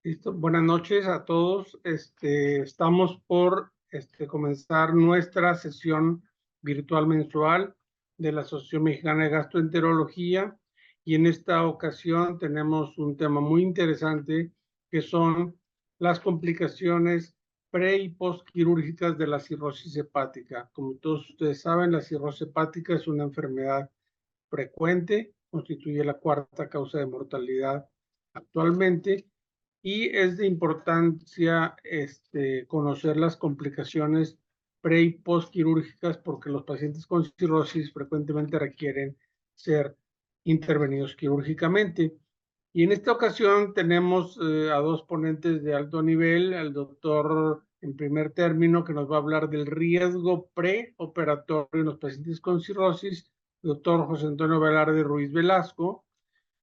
Listo. Buenas noches a todos. Estamos por comenzar nuestra sesión virtual mensual de la Asociación Mexicana de Gastroenterología, y en esta ocasión tenemos un tema muy interesante que son las complicaciones pre y postquirúrgicas de la cirrosis hepática. Como todos ustedes saben, la cirrosis hepática es una enfermedad frecuente, constituye la cuarta causa de mortalidad actualmente, y es de importancia conocer las complicaciones pre y postquirúrgicas, porque los pacientes con cirrosis frecuentemente requieren ser intervenidos quirúrgicamente. Y en esta ocasión tenemos a dos ponentes de alto nivel: al doctor en primer término, que nos va a hablar del riesgo preoperatorio en los pacientes con cirrosis, doctor José Antonio Velarde Ruiz Velasco.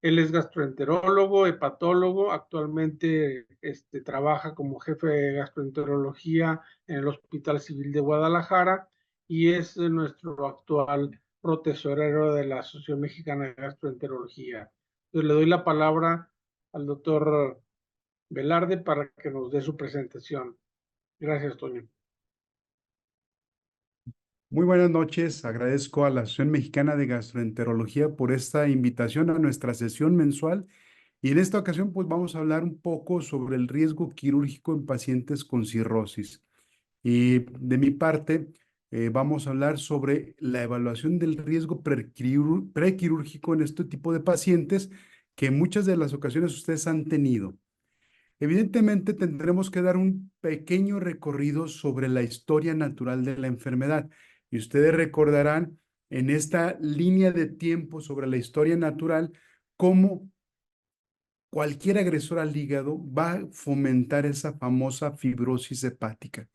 Él es gastroenterólogo, hepatólogo, actualmente trabaja como jefe de gastroenterología en el Hospital Civil de Guadalajara, y es nuestro actual protesorero de la Asociación Mexicana de Gastroenterología. Entonces le doy la palabra al doctor Velarde para que nos dé su presentación. Gracias, Toño. Muy buenas noches. Agradezco a la Asociación Mexicana de Gastroenterología por esta invitación a nuestra sesión mensual. Y en esta ocasión, pues vamos a hablar un poco sobre el riesgo quirúrgico en pacientes con cirrosis. Y de mi parte, vamos a hablar sobre la evaluación del riesgo prequirúrgico en este tipo de pacientes que en muchas de las ocasiones ustedes han tenido. Evidentemente, tendremos que dar un pequeño recorrido sobre la historia natural de la enfermedad. Y ustedes recordarán en esta línea de tiempo sobre la historia natural cómo cualquier agresor al hígado va a fomentar esa famosa fibrosis hepática.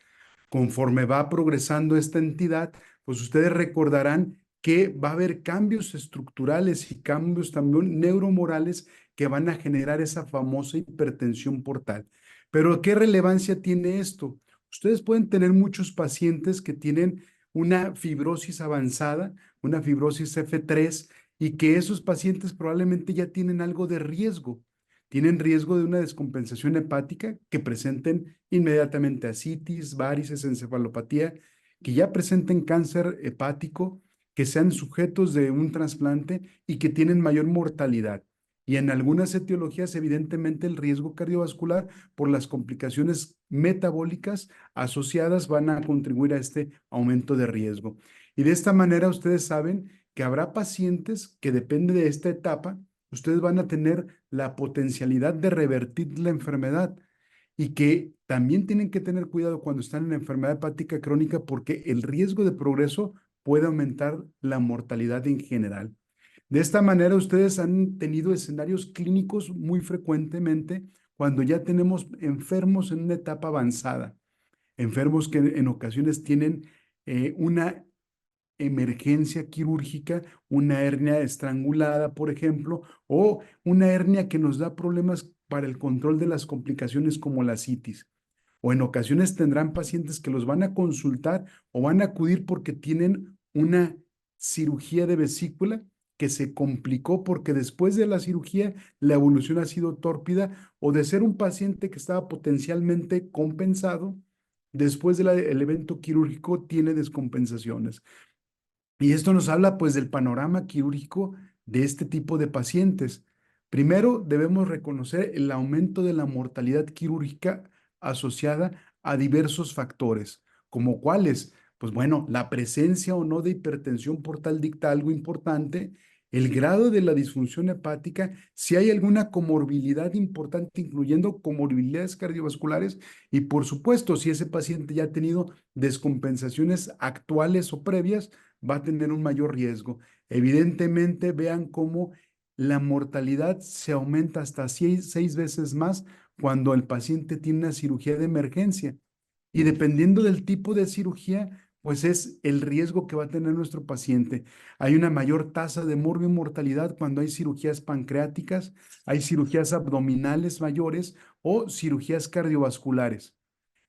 Conforme va progresando esta entidad, pues ustedes recordarán que va a haber cambios estructurales y cambios también neuromorales que van a generar esa famosa hipertensión portal. Pero ¿qué relevancia tiene esto? Ustedes pueden tener muchos pacientes que tienen una fibrosis avanzada, una fibrosis F3, y que esos pacientes probablemente ya tienen algo de riesgo. Tienen riesgo de una descompensación hepática, que presenten inmediatamente ascitis, varices, encefalopatía, que ya presenten cáncer hepático, que sean sujetos de un trasplante y que tienen mayor mortalidad. Y en algunas etiologías, evidentemente, el riesgo cardiovascular por las complicaciones metabólicas asociadas van a contribuir a este aumento de riesgo. Y de esta manera, ustedes saben que habrá pacientes que, depende de esta etapa, ustedes van a tener la potencialidad de revertir la enfermedad, y que también tienen que tener cuidado cuando están en la enfermedad hepática crónica, porque el riesgo de progreso puede aumentar la mortalidad en general. De esta manera, ustedes han tenido escenarios clínicos muy frecuentemente cuando ya tenemos enfermos en una etapa avanzada, enfermos que en ocasiones tienen una emergencia quirúrgica, una hernia estrangulada, por ejemplo, o una hernia que nos da problemas para el control de las complicaciones como la citis. O en ocasiones tendrán pacientes que los van a consultar o van a acudir porque tienen una cirugía de vesícula que se complicó porque después de la cirugía la evolución ha sido tórpida, o de ser un paciente que estaba potencialmente compensado, después del evento quirúrgico tiene descompensaciones. Y esto nos habla pues del panorama quirúrgico de este tipo de pacientes. Primero, debemos reconocer el aumento de la mortalidad quirúrgica asociada a diversos factores, como cuáles, pues bueno, la presencia o no de hipertensión portal dicta algo importante, el grado de la disfunción hepática, si hay alguna comorbilidad importante, incluyendo comorbilidades cardiovasculares, y por supuesto, si ese paciente ya ha tenido descompensaciones actuales o previas, va a tener un mayor riesgo. Evidentemente, vean cómo la mortalidad se aumenta hasta seis veces más cuando el paciente tiene una cirugía de emergencia. Y dependiendo del tipo de cirugía, pues es el riesgo que va a tener nuestro paciente. Hay una mayor tasa de mortalidad cuando hay cirugías pancreáticas, hay cirugías abdominales mayores o cirugías cardiovasculares.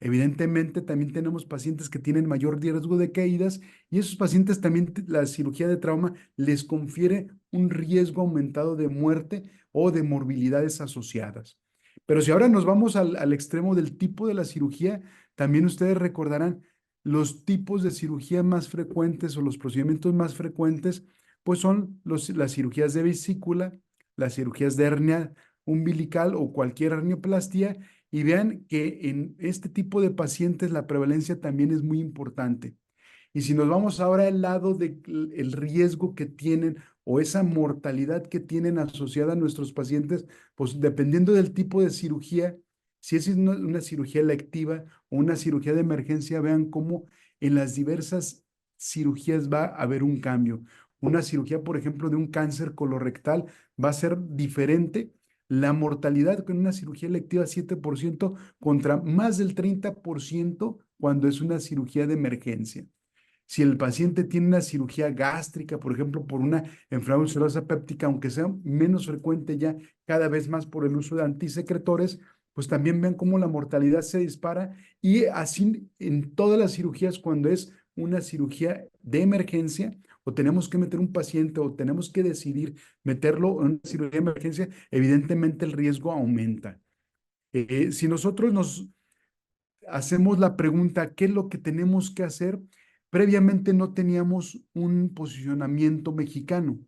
Evidentemente, también tenemos pacientes que tienen mayor riesgo de caídas, y esos pacientes también la cirugía de trauma les confiere un riesgo aumentado de muerte o de morbilidades asociadas. Pero si ahora nos vamos al extremo del tipo de la cirugía, también ustedes recordarán los tipos de cirugía más frecuentes o los procedimientos más frecuentes, pues son las cirugías de vesícula, las cirugías de hernia umbilical o cualquier hernioplastia, y vean que en este tipo de pacientes la prevalencia también es muy importante. Y si nos vamos ahora al lado del riesgo que tienen o esa mortalidad que tienen asociada a nuestros pacientes, pues dependiendo del tipo de cirugía, si es una cirugía electiva o una cirugía de emergencia, vean cómo en las diversas cirugías va a haber un cambio. Una cirugía, por ejemplo, de un cáncer colorectal va a ser diferente. La mortalidad con una cirugía electiva 7% contra más del 30% cuando es una cirugía de emergencia. Si el paciente tiene una cirugía gástrica, por ejemplo, por una enfermedad ulcerosa péptica, aunque sea menos frecuente ya cada vez más por el uso de antisecretores, pues también ven cómo la mortalidad se dispara, y así en todas las cirugías, cuando es una cirugía de emergencia o tenemos que meter un paciente o tenemos que decidir meterlo en una cirugía de emergencia, evidentemente el riesgo aumenta. Si nosotros nos hacemos la pregunta, ¿qué es lo que tenemos que hacer? Previamente no teníamos un posicionamiento mexicano,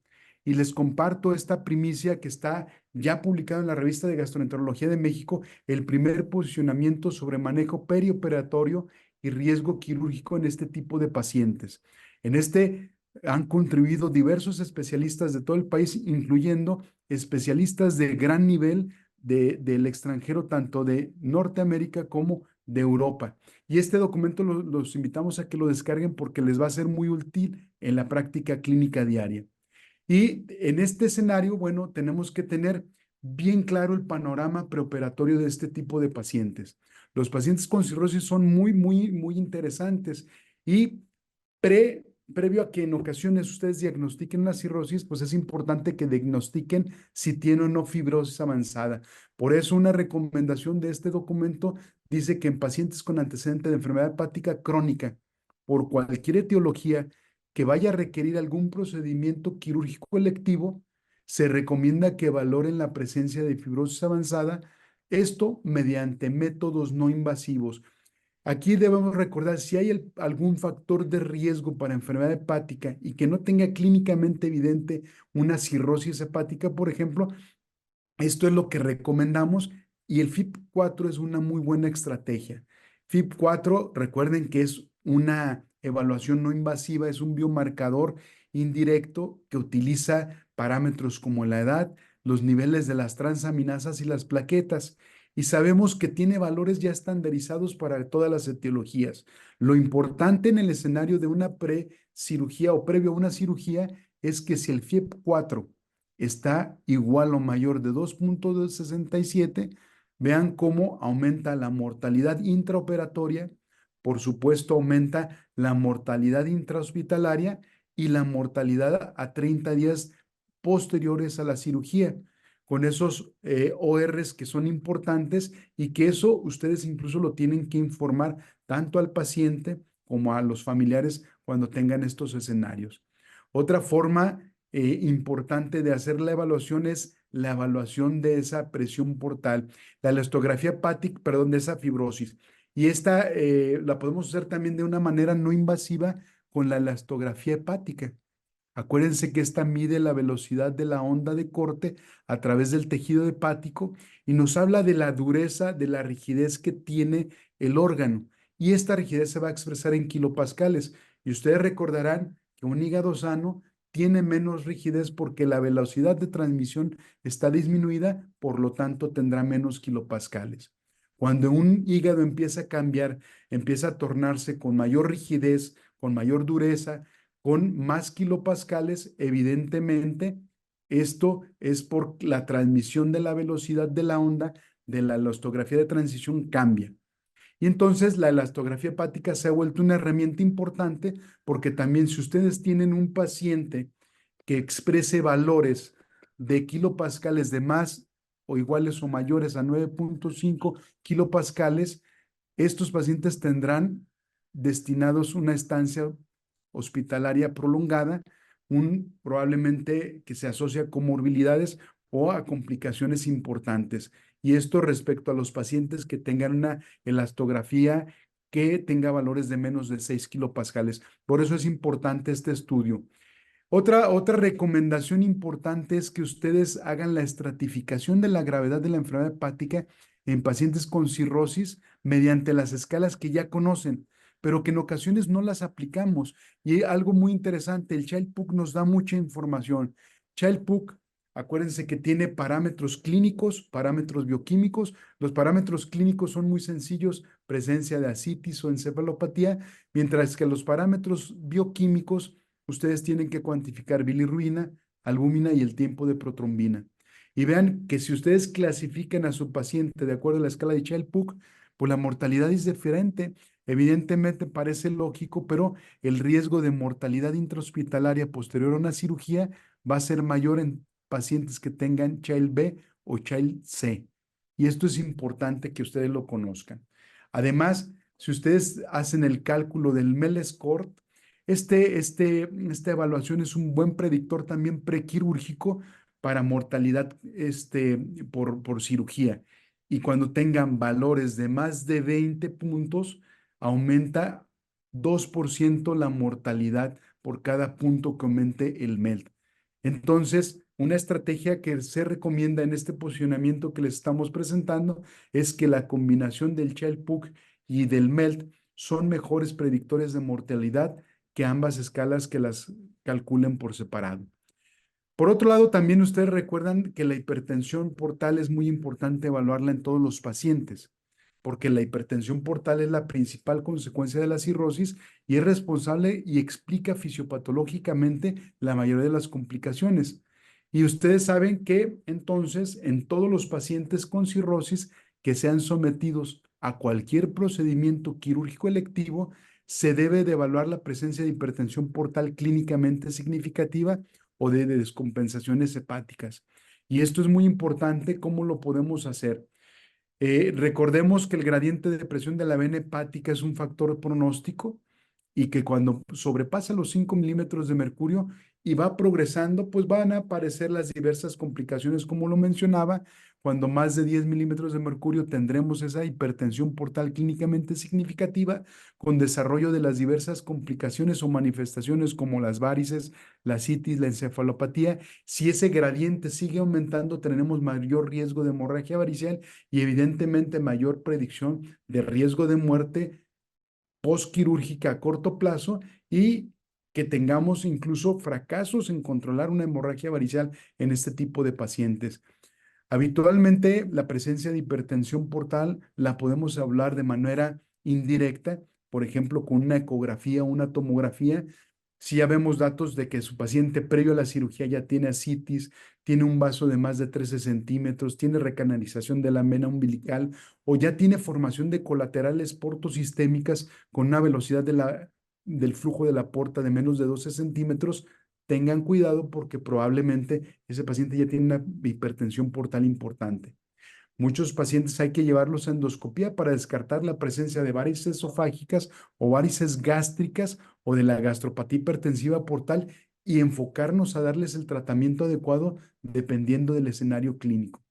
y les comparto esta primicia que está ya publicada en la revista de Gastroenterología de México, el primer posicionamiento sobre manejo perioperatorio y riesgo quirúrgico en este tipo de pacientes. En este han contribuido diversos especialistas de todo el país, incluyendo especialistas de gran nivel del extranjero, tanto de Norteamérica como de Europa. Y este documento los invitamos a que lo descarguen porque les va a ser muy útil en la práctica clínica diaria. Y en este escenario, bueno, tenemos que tener bien claro el panorama preoperatorio de este tipo de pacientes. Los pacientes con cirrosis son muy interesantes, y previo a que en ocasiones ustedes diagnostiquen una cirrosis, pues es importante que diagnostiquen si tiene o no fibrosis avanzada. Por eso una recomendación de este documento dice que en pacientes con antecedente de enfermedad hepática crónica, por cualquier etiología que vaya a requerir algún procedimiento quirúrgico electivo, se recomienda que valoren la presencia de fibrosis avanzada, esto mediante métodos no invasivos. Aquí debemos recordar, si hay algún factor de riesgo para enfermedad hepática y que no tenga clínicamente evidente una cirrosis hepática, por ejemplo, esto es lo que recomendamos, y el FIP4 es una muy buena estrategia. FIP4, recuerden que es una evaluación no invasiva, es un biomarcador indirecto que utiliza parámetros como la edad, los niveles de las transaminasas y las plaquetas. Y sabemos que tiene valores ya estandarizados para todas las etiologías. Lo importante en el escenario de una pre-cirugía o previo a una cirugía es que si el FIP4 está igual o mayor de 2,67, vean cómo aumenta la mortalidad intraoperatoria, por supuesto aumenta la mortalidad intrahospitalaria y la mortalidad a 30 días posteriores a la cirugía, con esos ORs que son importantes, y que eso ustedes incluso lo tienen que informar tanto al paciente como a los familiares cuando tengan estos escenarios. Otra forma importante de hacer la evaluación es la evaluación de esa presión portal, la elastografía hepática, perdón, de esa fibrosis. Y esta la podemos hacer también de una manera no invasiva con la elastografía hepática. Acuérdense que esta mide la velocidad de la onda de corte a través del tejido hepático y nos habla de la dureza, de la rigidez que tiene el órgano. Y esta rigidez se va a expresar en kilopascales. Y ustedes recordarán que un hígado sano tiene menos rigidez porque la velocidad de transmisión está disminuida, por lo tanto tendrá menos kilopascales. Cuando un hígado empieza a cambiar, empieza a tornarse con mayor rigidez, con mayor dureza, con más kilopascales, evidentemente, esto es por la transmisión de la velocidad de la onda de la elastografía de transición cambia. Y entonces la elastografía hepática se ha vuelto una herramienta importante, porque también si ustedes tienen un paciente que exprese valores de kilopascales de más o iguales o mayores a 9,5 kilopascales, estos pacientes tendrán destinados una estancia hospitalaria prolongada, probablemente que se asocia a comorbilidades o a complicaciones importantes. y esto respecto a los pacientes que tengan una elastografía que tenga valores de menos de 6 kilopascales. Por eso es importante este estudio. Otra recomendación importante es que ustedes hagan la estratificación de la gravedad de la enfermedad hepática en pacientes con cirrosis mediante las escalas que ya conocen, pero que en ocasiones no las aplicamos. Y algo muy interesante, el Child-Pugh nos da mucha información. Child-Pugh, acuérdense que tiene parámetros clínicos, parámetros bioquímicos. Los parámetros clínicos son muy sencillos, presencia de ascitis o encefalopatía, mientras que los parámetros bioquímicos ustedes tienen que cuantificar bilirrubina, albúmina y el tiempo de protrombina. Y vean que si ustedes clasifican a su paciente de acuerdo a la escala de Child-Pugh, pues la mortalidad es diferente. Evidentemente parece lógico, pero el riesgo de mortalidad intrahospitalaria posterior a una cirugía va a ser mayor en pacientes que tengan Child B o Child C. Y esto es importante que ustedes lo conozcan. Además, si ustedes hacen el cálculo del MEL score, esta evaluación es un buen predictor también prequirúrgico para mortalidad por cirugía. Y cuando tengan valores de más de 20 puntos, aumenta 2% la mortalidad por cada punto que aumente el MELD. Entonces, una estrategia que se recomienda en este posicionamiento que les estamos presentando es que la combinación del Child-Pugh y del MELD son mejores predictores de mortalidad que ambas escalas que las calculen por separado. Por otro lado, también ustedes recuerdan que la hipertensión portal es muy importante evaluarla en todos los pacientes, porque la hipertensión portal es la principal consecuencia de la cirrosis y es responsable y explica fisiopatológicamente la mayoría de las complicaciones. Y ustedes saben que entonces en todos los pacientes con cirrosis que sean sometidos a cualquier procedimiento quirúrgico electivo, se debe de evaluar la presencia de hipertensión portal clínicamente significativa o de descompensaciones hepáticas. Y esto es muy importante. ¿Cómo lo podemos hacer? Recordemos que el gradiente de presión de la vena hepática es un factor pronóstico y que cuando sobrepasa los 5 milímetros de mercurio y va progresando, pues van a aparecer las diversas complicaciones, como lo mencionaba. Cuando más de 10 milímetros de mercurio tendremos esa hipertensión portal clínicamente significativa con desarrollo de las diversas complicaciones o manifestaciones como las varices, la citis, la encefalopatía. Si ese gradiente sigue aumentando, tenemos mayor riesgo de hemorragia varicial y evidentemente mayor predicción de riesgo de muerte postquirúrgica a corto plazo y que tengamos incluso fracasos en controlar una hemorragia varicial en este tipo de pacientes. Habitualmente la presencia de hipertensión portal la podemos hablar de manera indirecta, por ejemplo, con una ecografía o una tomografía. Si ya vemos datos de que su paciente previo a la cirugía ya tiene ascitis, tiene un vaso de más de 13 centímetros, tiene recanalización de la vena umbilical o ya tiene formación de colaterales portosistémicas con una velocidad del flujo de la porta de menos de 12 centímetros, tengan cuidado porque probablemente ese paciente ya tiene una hipertensión portal importante. Muchos pacientes hay que llevarlos a endoscopía para descartar la presencia de varices esofágicas o varices gástricas o de la gastropatía hipertensiva portal y enfocarnos a darles el tratamiento adecuado dependiendo del escenario clínico.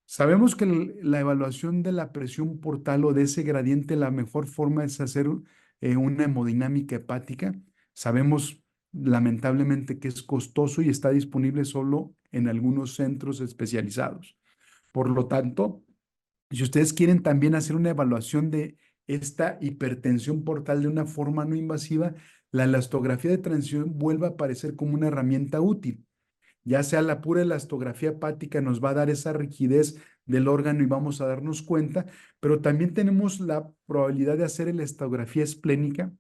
Sabemos que la evaluación de la presión portal o de ese gradiente, la mejor forma es hacer una hemodinámica hepática. Sabemos lamentablemente que es costoso y está disponible solo en algunos centros especializados. Por lo tanto, si ustedes quieren también hacer una evaluación de esta hipertensión portal de una forma no invasiva, la elastografía de transición vuelve a aparecer como una herramienta útil. Ya sea la pura elastografía hepática nos va a dar esa rigidez del órgano y vamos a darnos cuenta, pero también tenemos la probabilidad de hacer elastografía esplénica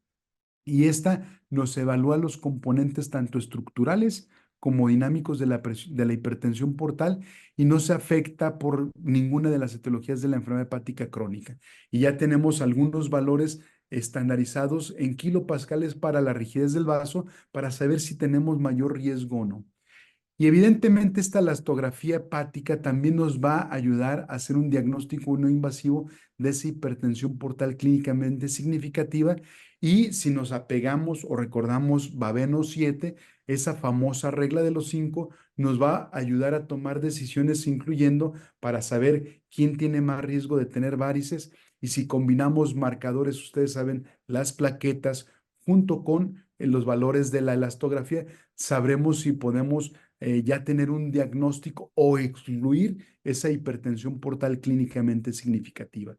y esta nos evalúa los componentes tanto estructurales como dinámicos de la hipertensión portal y no se afecta por ninguna de las etiologías de la enfermedad hepática crónica. Y ya tenemos algunos valores estandarizados en kilopascales para la rigidez del vaso para saber si tenemos mayor riesgo o no. Y evidentemente esta elastografía hepática también nos va a ayudar a hacer un diagnóstico no invasivo de esa hipertensión portal clínicamente significativa. Y si nos apegamos o recordamos Babeno 7, esa famosa regla de los 5, nos va a ayudar a tomar decisiones, incluyendo para saber quién tiene más riesgo de tener varices. Y si combinamos marcadores, ustedes saben, las plaquetas junto con los valores de la elastografía, sabremos si podemos ya tener un diagnóstico o excluir esa hipertensión portal clínicamente significativa.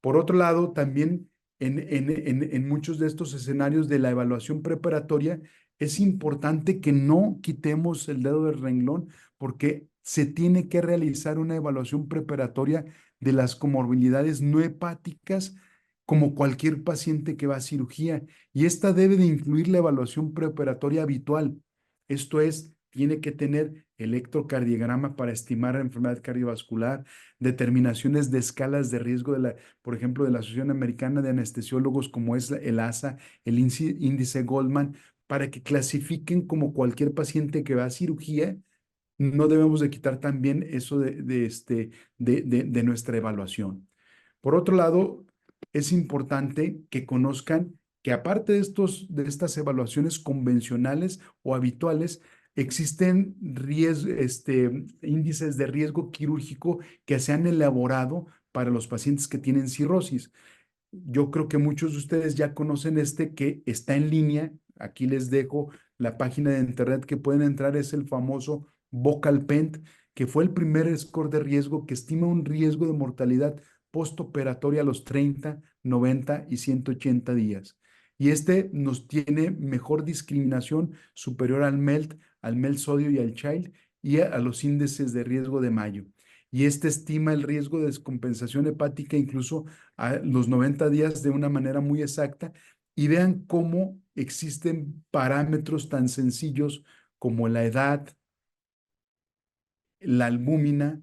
Por otro lado, también en muchos de estos escenarios de la evaluación preparatoria, es importante que no quitemos el dedo del renglón porque se tiene que realizar una evaluación preparatoria de las comorbilidades no hepáticas como cualquier paciente que va a cirugía. Y esta debe de incluir la evaluación preparatoria habitual. Esto es, tiene que tener electrocardiograma para estimar la enfermedad cardiovascular, determinaciones de escalas de riesgo por ejemplo, de la Asociación Americana de Anestesiólogos, como es el ASA, el índice Goldman, para que clasifiquen como cualquier paciente que va a cirugía. No debemos de quitar también eso de nuestra evaluación. Por otro lado, es importante que conozcan que aparte de estas evaluaciones convencionales o habituales, existen índices de riesgo quirúrgico que se han elaborado para los pacientes que tienen cirrosis. Yo creo que muchos de ustedes ya conocen que está en línea. Aquí les dejo la página de internet que pueden entrar, es el famoso VOCAL-PENT, que fue el primer score de riesgo que estima un riesgo de mortalidad postoperatoria a los 30, 90 y 180 días. Y nos tiene mejor discriminación superior al MELT sodio y al CHILD y a los índices de riesgo de Mayo. Y estima el riesgo de descompensación hepática incluso a los 90 días de una manera muy exacta. Y vean cómo existen parámetros tan sencillos como la edad, la albúmina,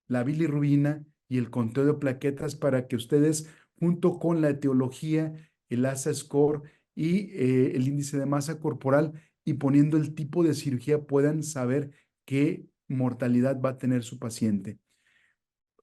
la bilirrubina y el conteo de plaquetas para que ustedes, junto con la etiología, el ASA score y el índice de masa corporal y poniendo el tipo de cirugía, puedan saber qué mortalidad va a tener su paciente.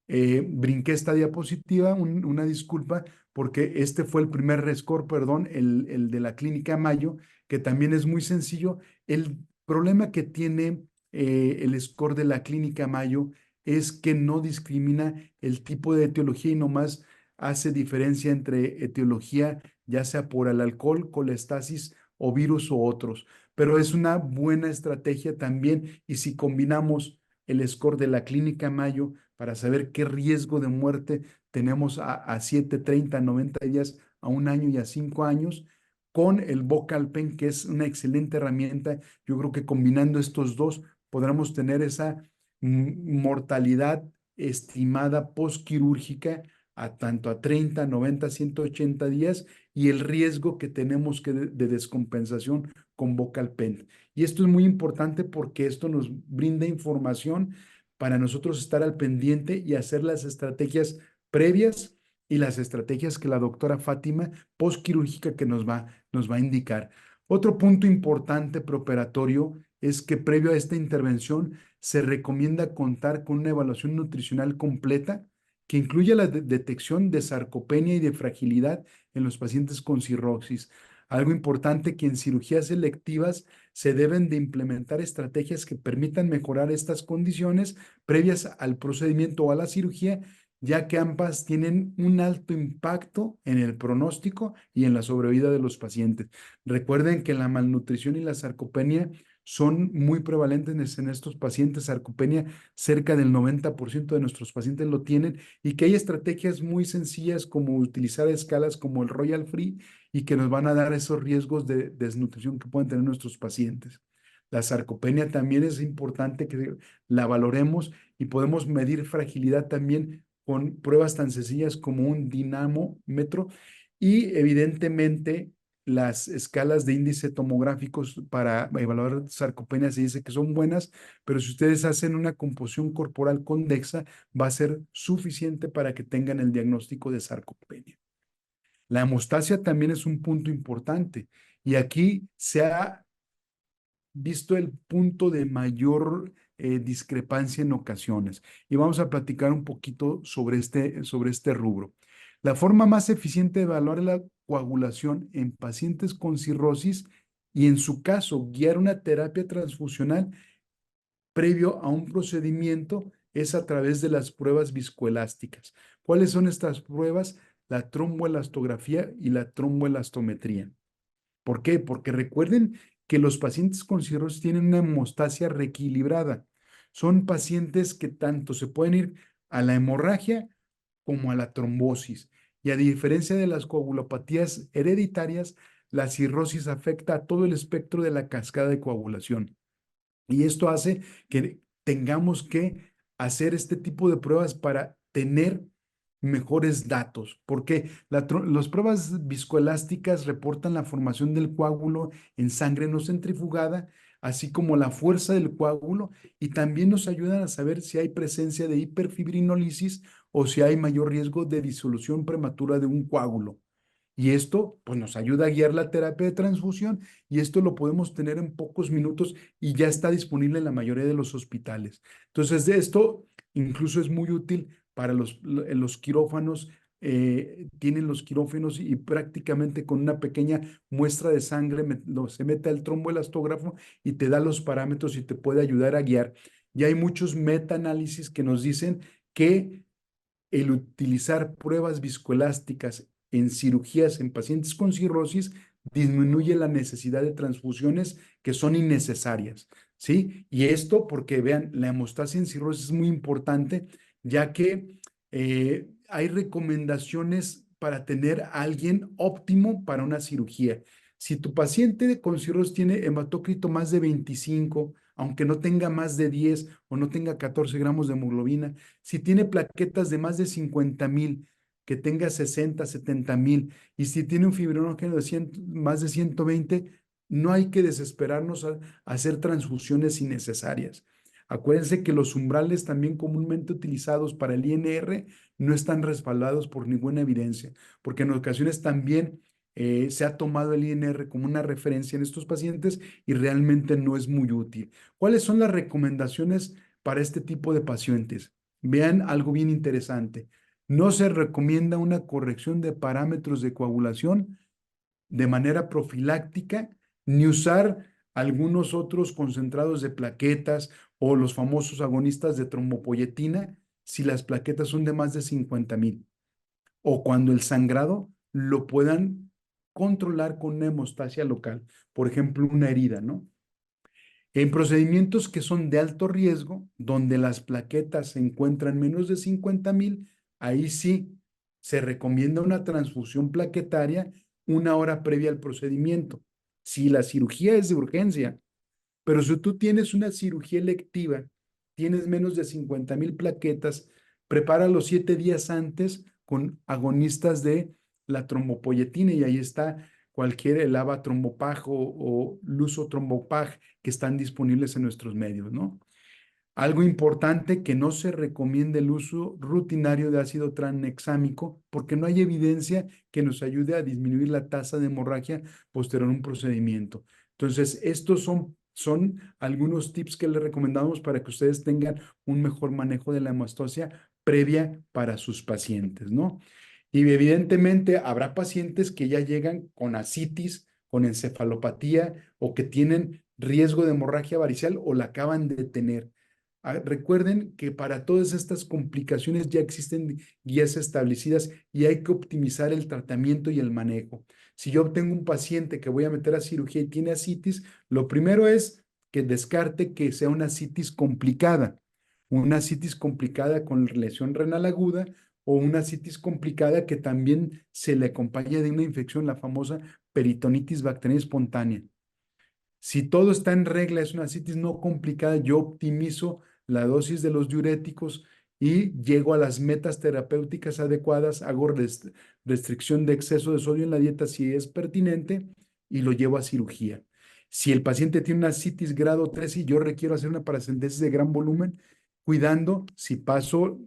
Brinqué esta diapositiva, una disculpa, porque este fue el primer rescore, perdón, el de la Clínica Mayo, que también es muy sencillo. El problema que tiene el score de la Clínica Mayo es que no discrimina el tipo de etiología y nomás hace diferencia entre etiología, ya sea por el alcohol, colestasis o virus o otros. Pero es una buena estrategia también, y si combinamos el score de la Clínica Mayo para saber qué riesgo de muerte tenemos a 7, 30, 90 días, a un año y a 5 años, con el VOCAL-PEN, que es una excelente herramienta. Yo creo que combinando estos dos podremos tener esa mortalidad estimada postquirúrgica tanto a 30, 90, 180 días y el riesgo que tenemos de descompensación con VOCAL-PEN. Y esto es muy importante porque esto nos brinda información para nosotros estar al pendiente y hacer las estrategias previas y las estrategias que la doctora Fátima postquirúrgica que nos va a indicar. Otro punto importante preoperatorio es que previo a esta intervención se recomienda contar con una evaluación nutricional completa que incluya la detección de sarcopenia y de fragilidad en los pacientes con cirrosis. Algo importante que en cirugías selectivas se deben de implementar estrategias que permitan mejorar estas condiciones previas al procedimiento o a la cirugía, ya que ambas tienen un alto impacto en el pronóstico y en la sobrevida de los pacientes. Recuerden que la malnutrición y la sarcopenia son muy prevalentes en estos pacientes. Sarcopenia, cerca del 90% de nuestros pacientes lo tienen, y que hay estrategias muy sencillas como utilizar escalas como el Royal Free y que nos van a dar esos riesgos de desnutrición que pueden tener nuestros pacientes. La sarcopenia también es importante que la valoremos, y podemos medir fragilidad también con pruebas tan sencillas como un dinamómetro, y evidentemente las escalas de índice tomográficos para evaluar sarcopenia se dice que son buenas, pero si ustedes hacen una composición corporal con DEXA, va a ser suficiente para que tengan el diagnóstico de sarcopenia. La hemostasia también es un punto importante, y aquí se ha visto el punto de mayor discrepancia en ocasiones. Y vamos a platicar un poquito sobre este rubro. La forma más eficiente de evaluar la coagulación en pacientes con cirrosis y, en su caso, guiar una terapia transfusional previo a un procedimiento es a través de las pruebas viscoelásticas. ¿Cuáles son estas pruebas? La tromboelastografía y la tromboelastometría. ¿Por qué? Porque recuerden que los pacientes con cirrosis tienen una hemostasia reequilibrada. Son pacientes que tanto se pueden ir a la hemorragia como a la trombosis. Y a diferencia de las coagulopatías hereditarias, la cirrosis afecta a todo el espectro de la cascada de coagulación. Y esto hace que tengamos que hacer este tipo de pruebas para tener mejores datos, porque las pruebas viscoelásticas reportan la formación del coágulo en sangre no centrifugada, así como la fuerza del coágulo, y también nos ayudan a saber si hay presencia de hiperfibrinólisis o si hay mayor riesgo de disolución prematura de un coágulo. Y esto pues nos ayuda a guiar la terapia de transfusión y esto lo podemos tener en pocos minutos y ya está disponible en la mayoría de los hospitales. Entonces, de esto incluso es muy útil para los quirófanos. Tienen los quirófanos y prácticamente con una pequeña muestra de sangre se mete al tromboelastógrafo y te da los parámetros y te puede ayudar a guiar. Ya hay muchos metaanálisis que nos dicen que el utilizar pruebas viscoelásticas en cirugías en pacientes con cirrosis disminuye la necesidad de transfusiones que son innecesarias, ¿sí? Y esto porque, vean, la hemostasia en cirrosis es muy importante, ya que hay recomendaciones para tener a alguien óptimo para una cirugía. Si tu paciente con cirrosis tiene hematócrito más de 25, aunque no tenga más de 10 o no tenga 14 gramos de hemoglobina, si tiene plaquetas de más de 50,000, que tenga 60, 70,000, y si tiene un fibrinógeno de más de 120, no hay que desesperarnos a hacer transfusiones innecesarias. Acuérdense que los umbrales también comúnmente utilizados para el INR no están respaldados por ninguna evidencia, porque en ocasiones también se ha tomado el INR como una referencia en estos pacientes y realmente no es muy útil. ¿Cuáles son las recomendaciones para este tipo de pacientes? Vean algo bien interesante. No se recomienda una corrección de parámetros de coagulación de manera profiláctica, ni usar algunos otros concentrados de plaquetas o los famosos agonistas de trombopoyetina si las plaquetas son de más de 50,000 o cuando el sangrado lo puedan controlar con una hemostasia local, por ejemplo, una herida, ¿no? En procedimientos que son de alto riesgo, donde las plaquetas se encuentran menos de 50,000, ahí sí se recomienda una transfusión plaquetaria 1 hora previa al procedimiento. Si la cirugía es de urgencia, pero si tú tienes una cirugía electiva, tienes menos de 50,000 plaquetas, prepáralo 7 días antes con agonistas de la trombopoyetina y ahí está cualquier el avatrombopag o lusotrombopag que están disponibles en nuestros medios, ¿no? Algo importante, que no se recomienda el uso rutinario de ácido tranexámico porque no hay evidencia que nos ayude a disminuir la tasa de hemorragia posterior a un procedimiento. Entonces, estos son algunos tips que les recomendamos para que ustedes tengan un mejor manejo de la hemostasia previa para sus pacientes, ¿no? Y evidentemente habrá pacientes que ya llegan con ascitis, con encefalopatía o que tienen riesgo de hemorragia varicial o la acaban de tener. Recuerden que para todas estas complicaciones ya existen guías establecidas y hay que optimizar el tratamiento y el manejo. Si yo tengo un paciente que voy a meter a cirugía y tiene ascitis, lo primero es que descarte que sea una ascitis complicada con lesión renal aguda o una ascitis complicada que también se le acompaña de una infección, la famosa peritonitis bacteriana espontánea. Si todo está en regla, es una ascitis no complicada, yo optimizo la dosis de los diuréticos y llego a las metas terapéuticas adecuadas, hago restricción de exceso de sodio en la dieta si es pertinente y lo llevo a cirugía. Si el paciente tiene una ascitis grado 3 y yo requiero hacer una paracentesis de gran volumen, cuidando si paso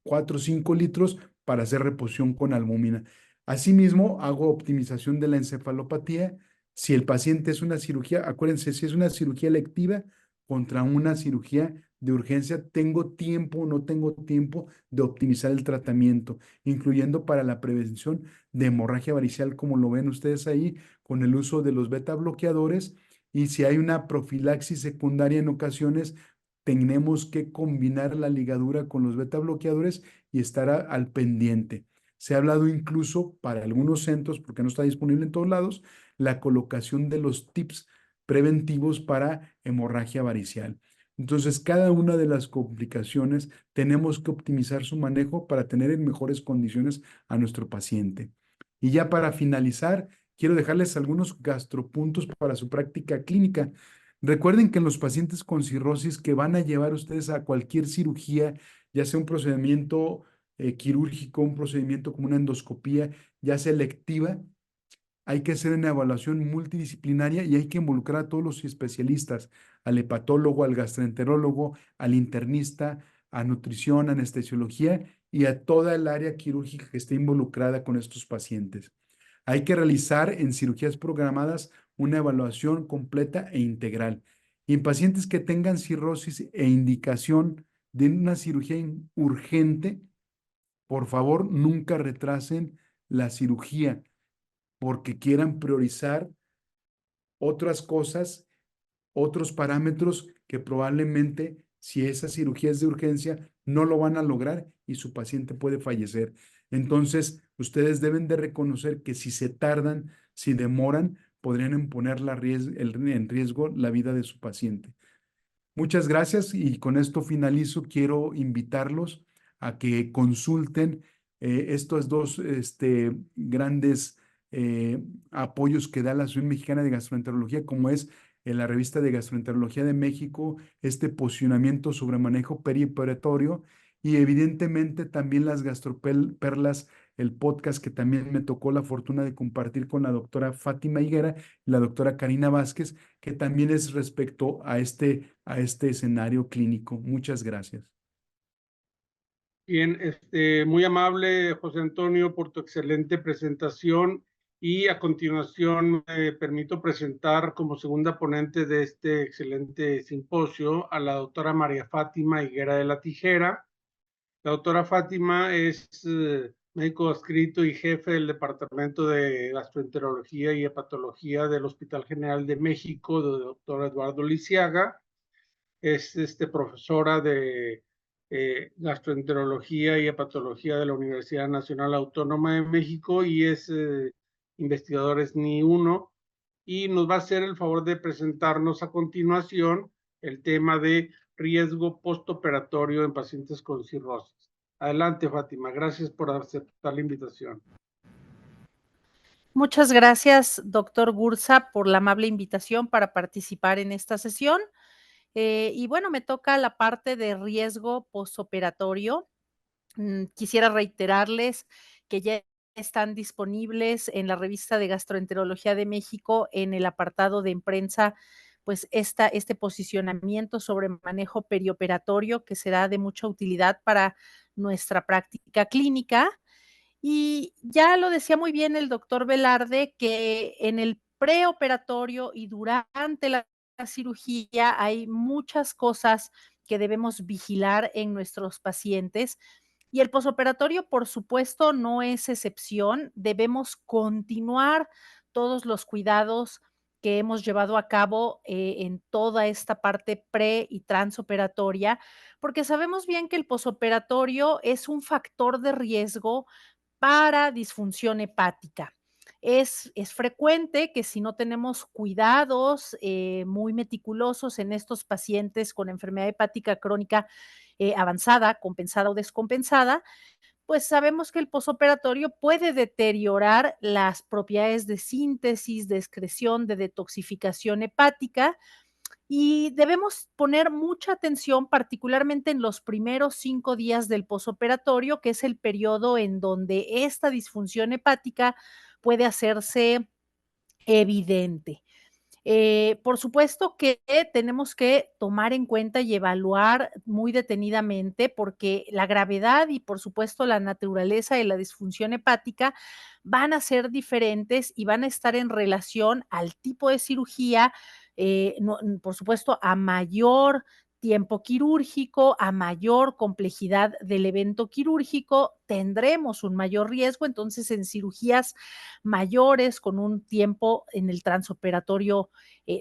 4 o 5 litros para hacer reposición con albúmina. Asimismo, hago optimización de la encefalopatía. Si el paciente es una cirugía, acuérdense, si es una cirugía electiva contra una cirugía de urgencia, tengo tiempo o no tengo tiempo de optimizar el tratamiento, incluyendo para la prevención de hemorragia varicial, como lo ven ustedes ahí, con el uso de los beta bloqueadores y si hay una profilaxis secundaria en ocasiones, tenemos que combinar la ligadura con los beta bloqueadores y estar al pendiente. Se ha hablado incluso para algunos centros, porque no está disponible en todos lados, la colocación de los tips preventivos para hemorragia varicial. Entonces, cada una de las complicaciones tenemos que optimizar su manejo para tener en mejores condiciones a nuestro paciente. Y ya para finalizar, quiero dejarles algunos gastropuntos para su práctica clínica. Recuerden que en los pacientes con cirrosis que van a llevar ustedes a cualquier cirugía, ya sea un procedimiento quirúrgico, un procedimiento como una endoscopía, ya sea electiva, hay que hacer una evaluación multidisciplinaria y hay que involucrar a todos los especialistas, al hepatólogo, al gastroenterólogo, al internista, a nutrición, anestesiología y a toda el área quirúrgica que esté involucrada con estos pacientes. Hay que realizar en cirugías programadas una evaluación completa e integral. Y en pacientes que tengan cirrosis e indicación de una cirugía urgente, por favor, nunca retrasen la cirugía porque quieran priorizar otras cosas, otros parámetros que probablemente, si esa cirugía es de urgencia, no lo van a lograr y su paciente puede fallecer. Entonces, ustedes deben de reconocer que si se tardan, si demoran, podrían poner en riesgo la vida de su paciente. Muchas gracias y con esto finalizo. Quiero invitarlos a que consulten estos dos grandes apoyos que da la Asociación Mexicana de Gastroenterología, como es la revista de Gastroenterología de México, este posicionamiento sobre manejo perioperatorio y evidentemente también las gastroperlas, el podcast que también me tocó la fortuna de compartir con la doctora Fátima Higuera y la doctora Karina Vázquez, que también es respecto a este escenario clínico. Muchas gracias. Bien, muy amable, José Antonio, por tu excelente presentación. Y a continuación me permito presentar como segunda ponente de este excelente simposio a la doctora María Fátima Higuera de la Tijera. La doctora Fátima es médico adscrito y jefe del Departamento de Gastroenterología y Hepatología del Hospital General de México, del doctor Eduardo Lisiaga. Es profesora de gastroenterología y hepatología de la Universidad Nacional Autónoma de México y es investigador SNI 1 y nos va a hacer el favor de presentarnos a continuación el tema de riesgo postoperatorio en pacientes con cirrosis. Adelante, Fátima. Gracias por aceptar la invitación. Muchas gracias, doctor Gursa, por la amable invitación para participar en esta sesión. Y bueno, me toca la parte de riesgo postoperatorio. Quisiera reiterarles que ya están disponibles en la revista de Gastroenterología de México en el apartado de prensa, pues este posicionamiento sobre manejo perioperatorio que será de mucha utilidad para nuestra práctica clínica. Y ya lo decía muy bien el doctor Velarde, que en el preoperatorio y durante la cirugía hay muchas cosas que debemos vigilar en nuestros pacientes. Y el posoperatorio, por supuesto, no es excepción. Debemos continuar todos los cuidados que hemos llevado a cabo en toda esta parte pre y transoperatoria, porque sabemos bien que el posoperatorio es un factor de riesgo para disfunción hepática. Es frecuente que si no tenemos cuidados muy meticulosos en estos pacientes con enfermedad hepática crónica avanzada, compensada o descompensada, pues sabemos que el posoperatorio puede deteriorar las propiedades de síntesis, de excreción, de detoxificación hepática y debemos poner mucha atención, particularmente en los primeros 5 días del posoperatorio, que es el periodo en donde esta disfunción hepática puede hacerse evidente. Por supuesto que tenemos que tomar en cuenta y evaluar muy detenidamente, porque la gravedad y, por supuesto, la naturaleza de la disfunción hepática van a ser diferentes y van a estar en relación al tipo de cirugía, por supuesto, a mayor tiempo quirúrgico, a mayor complejidad del evento quirúrgico, tendremos un mayor riesgo. Entonces, en cirugías mayores, con un tiempo en el transoperatorio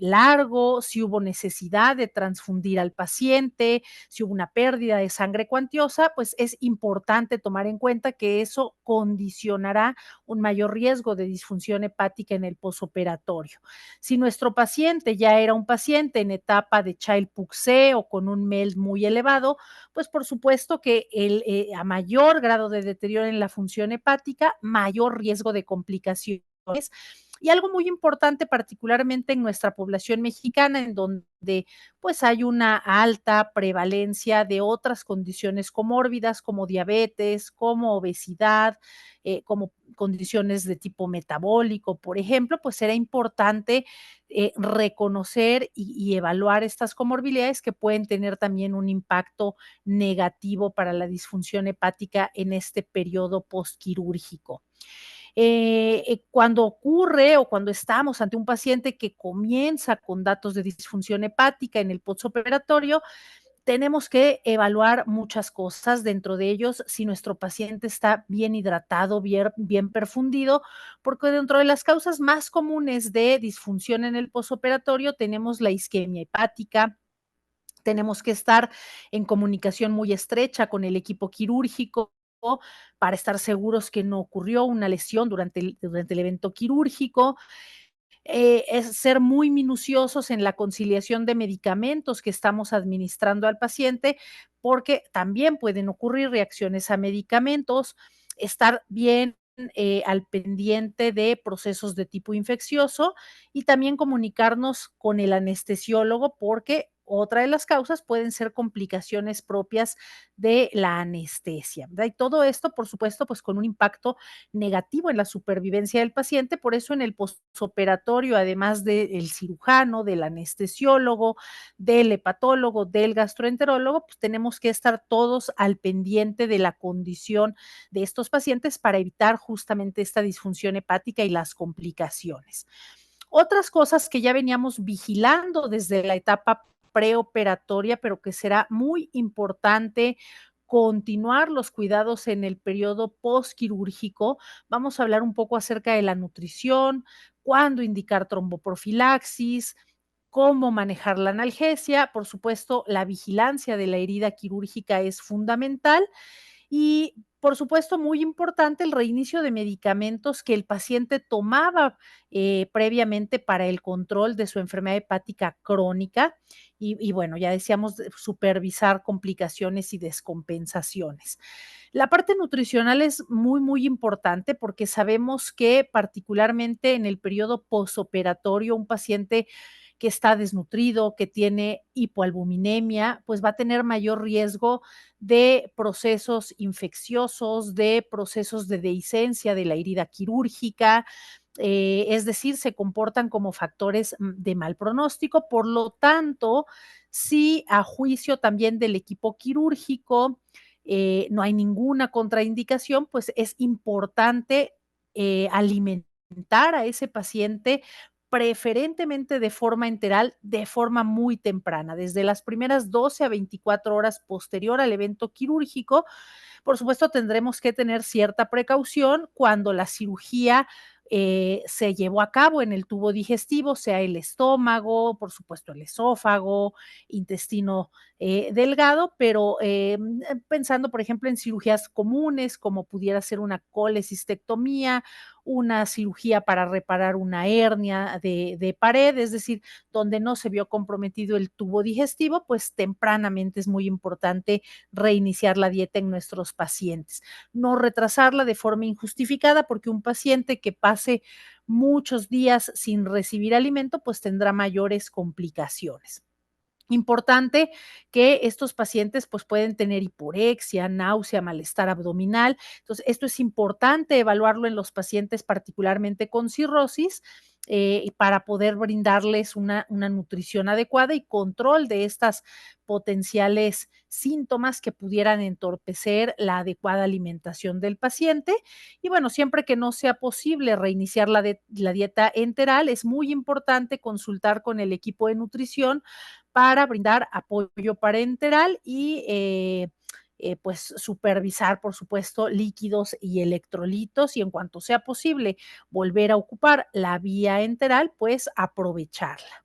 largo, si hubo necesidad de transfundir al paciente, si hubo una pérdida de sangre cuantiosa, pues es importante tomar en cuenta que eso condicionará un mayor riesgo de disfunción hepática en el posoperatorio. Si nuestro paciente ya era un paciente en etapa de Child-Pugh-C o con un MELD muy elevado, pues por supuesto que a mayor grado de deterioro en la función hepática, mayor riesgo de complicaciones. Y algo muy importante, particularmente en nuestra población mexicana, en donde pues hay una alta prevalencia de otras condiciones comórbidas como diabetes, como obesidad, como condiciones de tipo metabólico, por ejemplo, pues era importante reconocer y evaluar estas comorbilidades que pueden tener también un impacto negativo para la disfunción hepática en este periodo postquirúrgico. Cuando ocurre o cuando estamos ante un paciente que comienza con datos de disfunción hepática en el postoperatorio, tenemos que evaluar muchas cosas, dentro de ellos si nuestro paciente está bien hidratado, bien perfundido, porque dentro de las causas más comunes de disfunción en el postoperatorio tenemos la isquemia hepática. Tenemos que estar en comunicación muy estrecha con el equipo quirúrgico para estar seguros que no ocurrió una lesión durante el evento quirúrgico. Es ser muy minuciosos en la conciliación de medicamentos que estamos administrando al paciente, porque también pueden ocurrir reacciones a medicamentos, estar bien al pendiente de procesos de tipo infeccioso y también comunicarnos con el anestesiólogo, porque otra de las causas pueden ser complicaciones propias de la anestesia, ¿verdad? Y todo esto, por supuesto, pues con un impacto negativo en la supervivencia del paciente. Por eso en el postoperatorio, además del cirujano, del anestesiólogo, del hepatólogo, del gastroenterólogo, pues tenemos que estar todos al pendiente de la condición de estos pacientes para evitar justamente esta disfunción hepática y las complicaciones. Otras cosas que ya veníamos vigilando desde la etapa preoperatoria, pero que será muy importante continuar los cuidados en el periodo postquirúrgico. Vamos a hablar un poco acerca de la nutrición, cuándo indicar tromboprofilaxis, cómo manejar la analgesia. Por supuesto, la vigilancia de la herida quirúrgica es fundamental y, por supuesto, muy importante el reinicio de medicamentos que el paciente tomaba previamente para el control de su enfermedad hepática crónica. Y bueno, ya decíamos, supervisar complicaciones y descompensaciones. La parte nutricional es muy, muy importante porque sabemos que particularmente en el periodo posoperatorio, un paciente que está desnutrido, que tiene hipoalbuminemia, pues va a tener mayor riesgo de procesos infecciosos, de procesos de dehiscencia de la herida quirúrgica, es decir, se comportan como factores de mal pronóstico. Por lo tanto, si a juicio también del equipo quirúrgico no hay ninguna contraindicación, pues es importante alimentar a ese paciente preferentemente de forma enteral, de forma muy temprana, desde las primeras 12 a 24 horas posterior al evento quirúrgico. Por supuesto, tendremos que tener cierta precaución cuando la cirugía se llevó a cabo en el tubo digestivo, sea el estómago, por supuesto el esófago, intestino delgado, pero pensando, por ejemplo, en cirugías comunes, como pudiera ser una colecistectomía, una cirugía para reparar una hernia de pared, es decir, donde no se vio comprometido el tubo digestivo, pues tempranamente es muy importante reiniciar la dieta en nuestros pacientes. No retrasarla de forma injustificada, porque un paciente que pase muchos días sin recibir alimento, pues tendrá mayores complicaciones. Importante que estos pacientes pues pueden tener hiporexia, náusea, malestar abdominal. Entonces, esto es importante evaluarlo en los pacientes particularmente con cirrosis para poder brindarles una nutrición adecuada y control de estas potenciales síntomas que pudieran entorpecer la adecuada alimentación del paciente. Y bueno, siempre que no sea posible reiniciar la dieta enteral, es muy importante consultar con el equipo de nutrición para brindar apoyo parenteral y pues supervisar, por supuesto, líquidos y electrolitos, y en cuanto sea posible volver a ocupar la vía enteral, pues aprovecharla.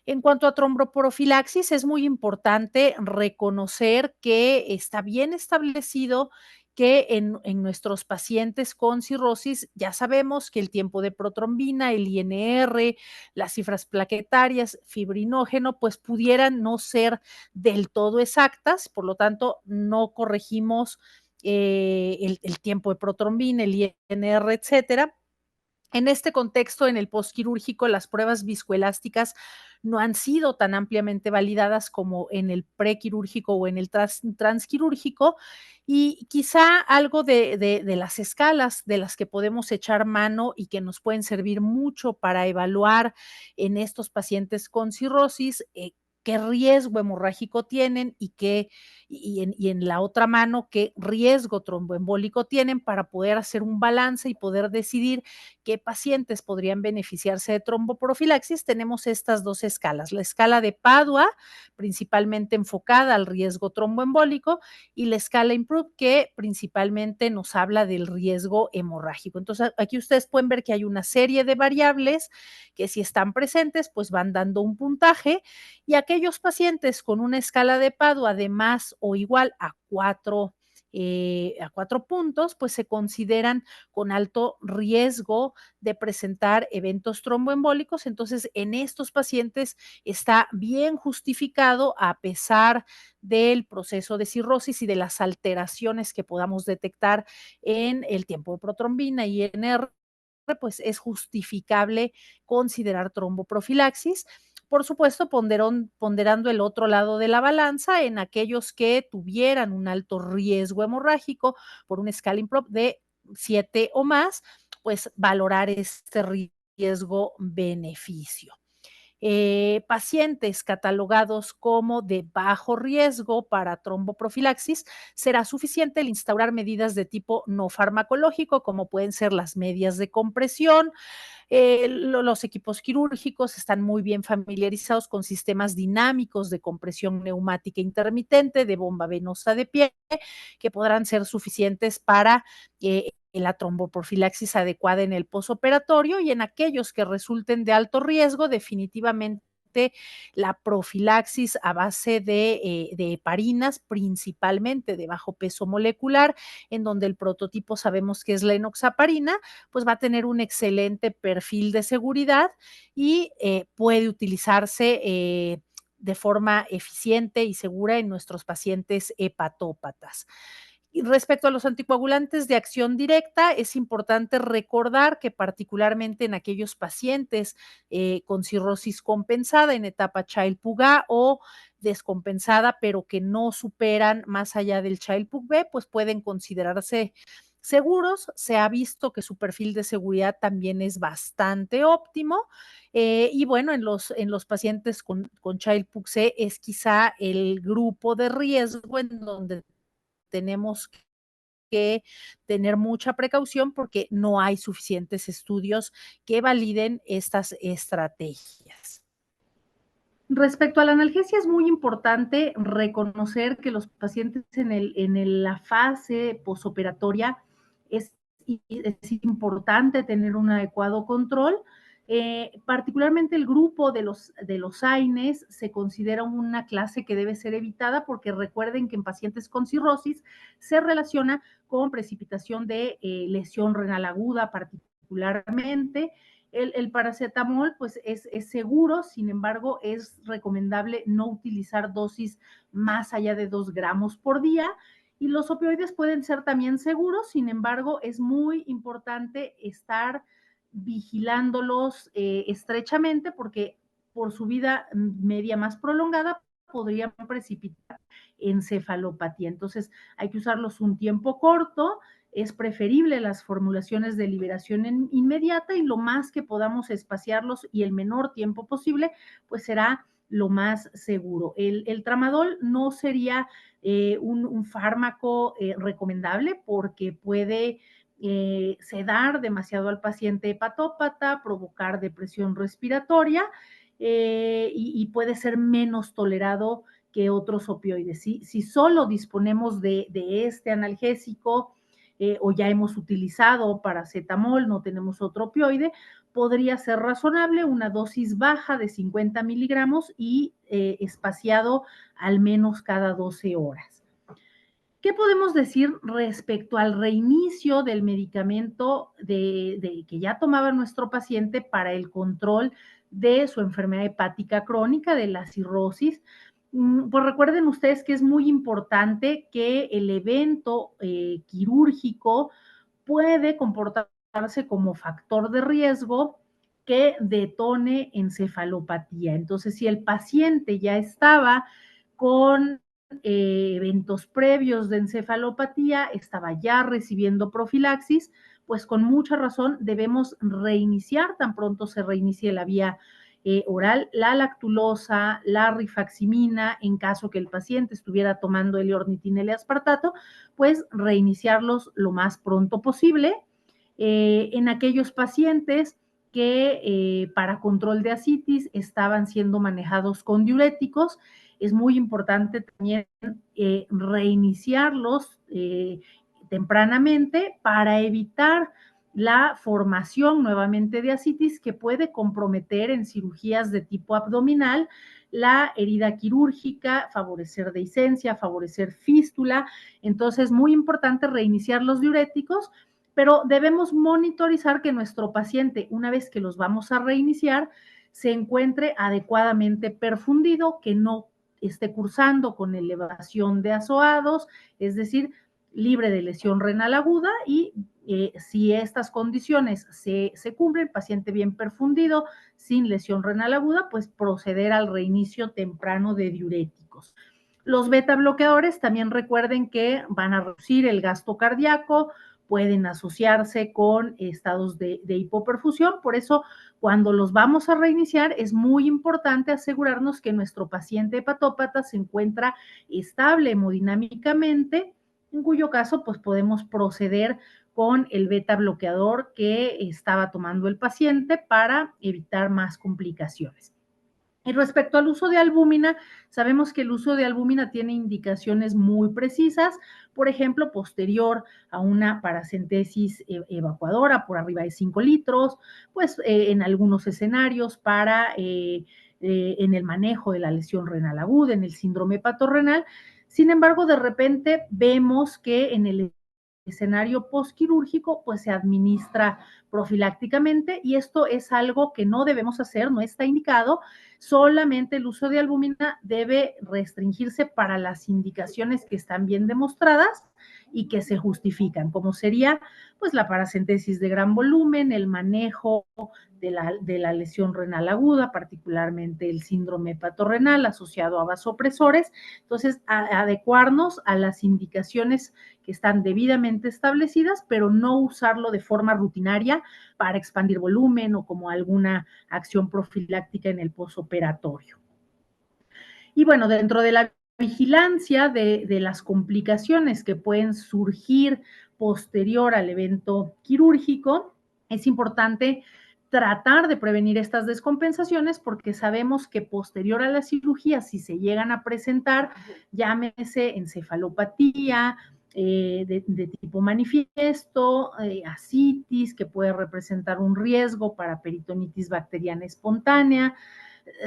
En cuanto a tromboprofilaxis, es muy importante reconocer que está bien establecido que en nuestros pacientes con cirrosis ya sabemos que el tiempo de protrombina, el INR, las cifras plaquetarias, fibrinógeno, pues pudieran no ser del todo exactas, por lo tanto, no corregimos el tiempo de protrombina, el INR, etcétera. En este contexto, en el postquirúrgico, las pruebas viscoelásticas no han sido tan ampliamente validadas como en el prequirúrgico o en el transquirúrgico, y quizá algo de las escalas de las que podemos echar mano y que nos pueden servir mucho para evaluar en estos pacientes con cirrosis, qué riesgo hemorrágico tienen y en la otra mano qué riesgo tromboembólico tienen, para poder hacer un balance y poder decidir qué pacientes podrían beneficiarse de tromboprofilaxis. Tenemos estas dos escalas: la escala de Padua, principalmente enfocada al riesgo tromboembólico, y la escala IMPROVE, que principalmente nos habla del riesgo hemorrágico. Entonces, aquí ustedes pueden ver que hay una serie de variables que, si están presentes, pues van dando un puntaje, y aquellos pacientes con una escala de Padua de más o igual a 4 puntos, pues se consideran con alto riesgo de presentar eventos tromboembólicos. Entonces, en estos pacientes está bien justificado, a pesar del proceso de cirrosis y de las alteraciones que podamos detectar en el tiempo de protrombina y INR, pues es justificable considerar tromboprofilaxis. Por supuesto, ponderando el otro lado de la balanza en aquellos que tuvieran un alto riesgo hemorrágico por una escala IMPROVE de 7 o más, pues valorar este riesgo-beneficio. Pacientes catalogados como de bajo riesgo para tromboprofilaxis, será suficiente el instaurar medidas de tipo no farmacológico, como pueden ser las medias de compresión. Los equipos quirúrgicos están muy bien familiarizados con sistemas dinámicos de compresión neumática intermitente, de bomba venosa de pie, que podrán ser suficientes para la tromboprofilaxis adecuada en el posoperatorio, y en aquellos que resulten de alto riesgo, definitivamente la profilaxis a base de heparinas, principalmente de bajo peso molecular, en donde el prototipo sabemos que es la enoxaparina, pues va a tener un excelente perfil de seguridad y puede utilizarse de forma eficiente y segura en nuestros pacientes hepatópatas. Y respecto a los anticoagulantes de acción directa, es importante recordar que, particularmente en aquellos pacientes con cirrosis compensada en etapa Child-Pugh A o descompensada, pero que no superan más allá del Child-Pugh B, pues pueden considerarse seguros. Se ha visto que su perfil de seguridad también es bastante óptimo. Y bueno, en los pacientes con Child-Pugh C es quizá el grupo de riesgo en donde tenemos que tener mucha precaución, porque no hay suficientes estudios que validen estas estrategias. Respecto a la analgesia, es muy importante reconocer que los pacientes la fase posoperatoria es, es importante tener un adecuado control. Particularmente el grupo de los AINES se considera una clase que debe ser evitada, porque recuerden que en pacientes con cirrosis se relaciona con precipitación de lesión renal aguda particularmente. El paracetamol pues es seguro, sin embargo es recomendable no utilizar dosis más allá de 2 gramos por día, y los opioides pueden ser también seguros. Sin embargo, es muy importante estar vigilándolos estrechamente, porque por su vida media más prolongada podrían precipitar encefalopatía. Entonces hay que usarlos un tiempo corto. Es preferible las formulaciones de liberación inmediata, y lo más que podamos espaciarlos y el menor tiempo posible, pues será lo más seguro. El tramadol no sería un fármaco recomendable, porque puede sedar demasiado al paciente hepatópata, provocar depresión respiratoria y puede ser menos tolerado que otros opioides. Si solo disponemos de este analgésico o ya hemos utilizado paracetamol, no tenemos otro opioide, podría ser razonable una dosis baja de 50 miligramos y espaciado al menos cada 12 horas. ¿Qué podemos decir respecto al reinicio del medicamento que ya tomaba nuestro paciente para el control de su enfermedad hepática crónica, de la cirrosis? Pues recuerden ustedes que es muy importante que el evento quirúrgico puede comportarse como factor de riesgo que detone encefalopatía. Entonces, si el paciente ya estaba con eventos previos de encefalopatía, estaba ya recibiendo profilaxis, pues con mucha razón debemos reiniciar, tan pronto se reinicie la vía oral, la lactulosa, la rifaximina, en caso que el paciente estuviera tomando L-ornitina L-aspartato, pues reiniciarlos lo más pronto posible. En aquellos pacientes que para control de ascitis estaban siendo manejados con diuréticos, es muy importante también reiniciarlos tempranamente para evitar la formación nuevamente de ascitis que puede comprometer en cirugías de tipo abdominal la herida quirúrgica, favorecer dehiscencia, favorecer fístula. Entonces, muy importante reiniciar los diuréticos, pero debemos monitorizar que nuestro paciente, una vez que los vamos a reiniciar, se encuentre adecuadamente perfundido, que no esté cursando con elevación de azoados, es decir, libre de lesión renal aguda y si estas condiciones se cumplen, paciente bien perfundido, sin lesión renal aguda, pues proceder al reinicio temprano de diuréticos. Los beta bloqueadores también recuerden que van a reducir el gasto cardíaco, pueden asociarse con estados de hipoperfusión, por eso cuando los vamos a reiniciar es muy importante asegurarnos que nuestro paciente hepatópata se encuentra estable hemodinámicamente, en cuyo caso pues podemos proceder con el beta bloqueador que estaba tomando el paciente para evitar más complicaciones. Y respecto al uso de albúmina, sabemos que el uso de albúmina tiene indicaciones muy precisas, por ejemplo, posterior a una paracentesis evacuadora por arriba de 5 litros, pues en algunos escenarios para en el manejo de la lesión renal aguda, en el síndrome hepatorrenal. Sin embargo, de repente vemos que en el escenario postquirúrgico, pues se administra profilácticamente y esto es algo que no debemos hacer, no está indicado. Solamente el uso de albúmina debe restringirse para las indicaciones que están bien demostradas y que se justifican, como sería pues la paracentesis de gran volumen, el manejo de la lesión renal aguda, particularmente el síndrome hepatorrenal asociado a vasopresores. Entonces, adecuarnos a las indicaciones que están debidamente establecidas, pero no usarlo de forma rutinaria para expandir volumen o como alguna acción profiláctica en el posoperatorio. Y bueno, dentro de la vigilancia de las complicaciones que pueden surgir posterior al evento quirúrgico, es importante tratar de prevenir estas descompensaciones porque sabemos que posterior a la cirugía, si se llegan a presentar, llámese encefalopatía, de tipo manifiesto, ascitis, que puede representar un riesgo para peritonitis bacteriana espontánea,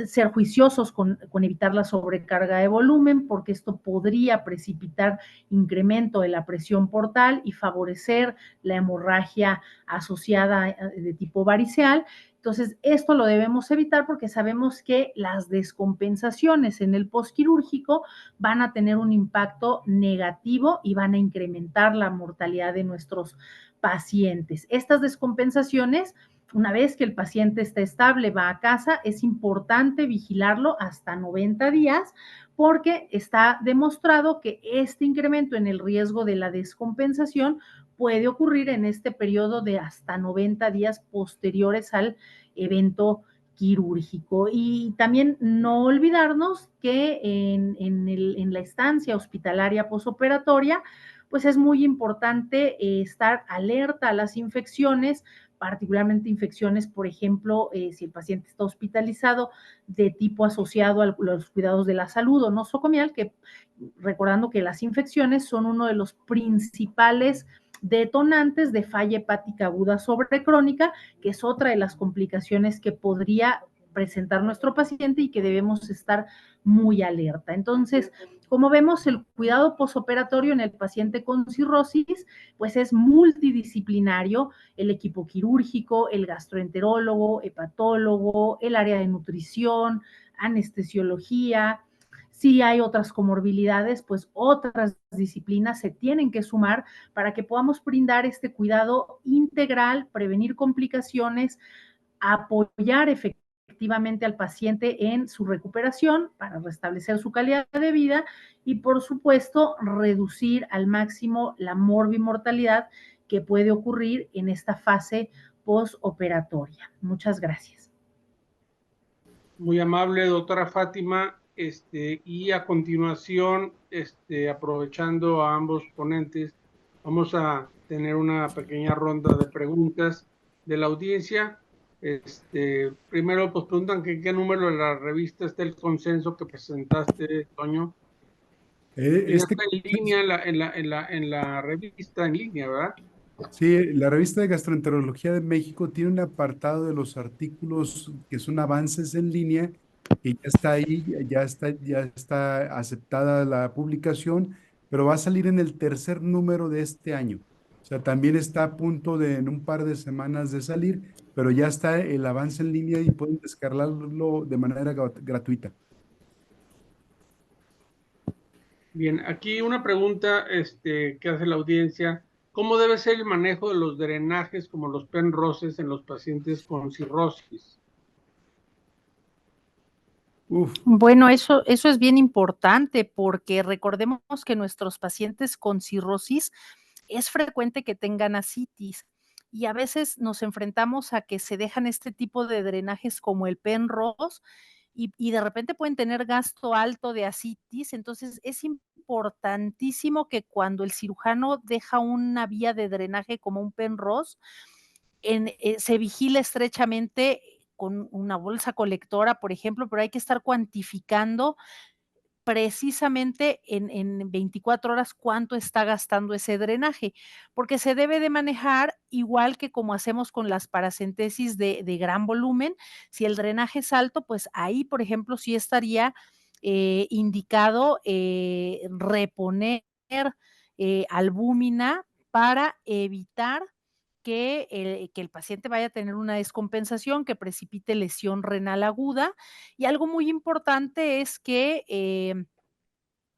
ser juiciosos con evitar la sobrecarga de volumen, porque esto podría precipitar incremento de la presión portal y favorecer la hemorragia asociada de tipo variceal. Entonces, esto lo debemos evitar porque sabemos que las descompensaciones en el postquirúrgico van a tener un impacto negativo y van a incrementar la mortalidad de nuestros pacientes. Estas descompensaciones, una vez que el paciente está estable, va a casa, es importante vigilarlo hasta 90 días porque está demostrado que este incremento en el riesgo de la descompensación puede ocurrir en este periodo de hasta 90 días posteriores al evento quirúrgico. Y también no olvidarnos que en la estancia hospitalaria posoperatoria, pues es muy importante estar alerta a las infecciones particularmente infecciones, por ejemplo, si el paciente está hospitalizado, de tipo asociado a los cuidados de la salud o nosocomial, que recordando que las infecciones son uno de los principales detonantes de falla hepática aguda sobre crónica, que es otra de las complicaciones que podría presentar nuestro paciente y que debemos estar muy alerta. Entonces, como vemos, el cuidado posoperatorio en el paciente con cirrosis, pues es multidisciplinario, el equipo quirúrgico, el gastroenterólogo, hepatólogo, el área de nutrición, anestesiología. Si hay otras comorbilidades, pues otras disciplinas se tienen que sumar para que podamos brindar este cuidado integral, prevenir complicaciones, apoyar efectivamente al paciente en su recuperación para restablecer su calidad de vida y, por supuesto, reducir al máximo la morbimortalidad que puede ocurrir en esta fase postoperatoria. Muchas gracias. Muy amable, doctora Fátima. Y a continuación, aprovechando a ambos ponentes, vamos a tener una pequeña ronda de preguntas de la audiencia. Primero, pues preguntan que en qué número de la revista está el consenso que presentaste, Toño. Ya está en línea en la revista en línea, ¿verdad? Sí, la revista de Gastroenterología de México tiene un apartado de los artículos que son avances en línea, que ya está ahí, ya está aceptada la publicación, pero va a salir en el tercer número de este año. O sea, también está a punto de en un par de semanas de salir, pero ya está el avance en línea y pueden descargarlo de manera gratuita. Bien, aquí una pregunta que hace la audiencia. ¿Cómo debe ser el manejo de los drenajes como los penroses en los pacientes con cirrosis? Bueno, eso es bien importante porque recordemos que nuestros pacientes con cirrosis es frecuente que tengan ascitis y a veces nos enfrentamos a que se dejan este tipo de drenajes como el Penrose y de repente pueden tener gasto alto de ascitis. Entonces es importantísimo que cuando el cirujano deja una vía de drenaje como un Penrose, se vigila estrechamente con una bolsa colectora, por ejemplo, pero hay que estar cuantificando precisamente en 24 horas cuánto está gastando ese drenaje, porque se debe de manejar igual que como hacemos con las paracentesis de gran volumen. Si el drenaje es alto, pues ahí, por ejemplo, sí estaría indicado reponer albúmina para evitar que el paciente vaya a tener una descompensación que precipite lesión renal aguda. Y algo muy importante es que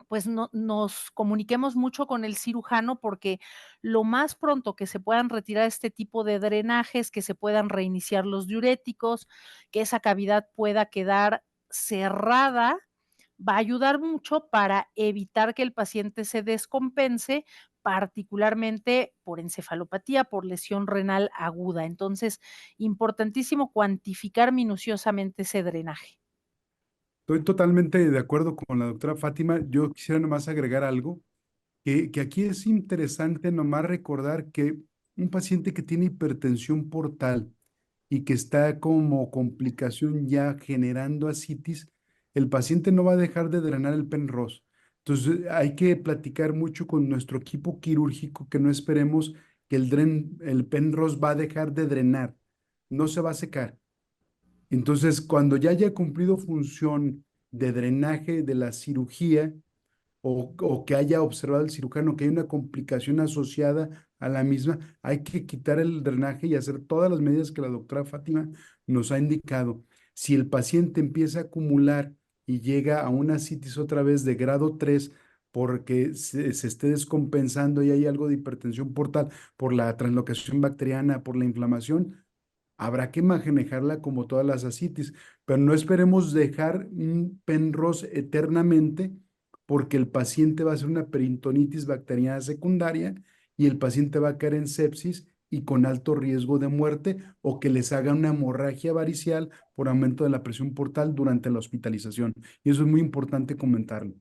pues nos comuniquemos mucho con el cirujano porque lo más pronto que se puedan retirar este tipo de drenajes, que se puedan reiniciar los diuréticos, que esa cavidad pueda quedar cerrada, va a ayudar mucho para evitar que el paciente se descompense, particularmente por encefalopatía, por lesión renal aguda. Entonces, importantísimo cuantificar minuciosamente ese drenaje. Estoy totalmente de acuerdo con la doctora Fátima. Yo quisiera nomás agregar algo, que aquí es interesante nomás recordar que un paciente que tiene hipertensión portal y que está como complicación ya generando ascitis, el paciente no va a dejar de drenar el Penrose. Entonces hay que platicar mucho con nuestro equipo quirúrgico que no esperemos que el Penrose va a dejar de drenar, no se va a secar. Entonces, cuando ya haya cumplido función de drenaje de la cirugía o que haya observado el cirujano que hay una complicación asociada a la misma, hay que quitar el drenaje y hacer todas las medidas que la doctora Fátima nos ha indicado. Si el paciente empieza a acumular y llega a una citis otra vez de grado 3 porque se esté descompensando y hay algo de hipertensión portal por la translocación bacteriana, por la inflamación, habrá que manejarla como todas las ascitis, pero no esperemos dejar un Penrose eternamente porque el paciente va a hacer una peritonitis bacteriana secundaria y el paciente va a caer en sepsis y con alto riesgo de muerte o que les haga una hemorragia varicial por aumento de la presión portal durante la hospitalización. Y eso es muy importante comentarlo.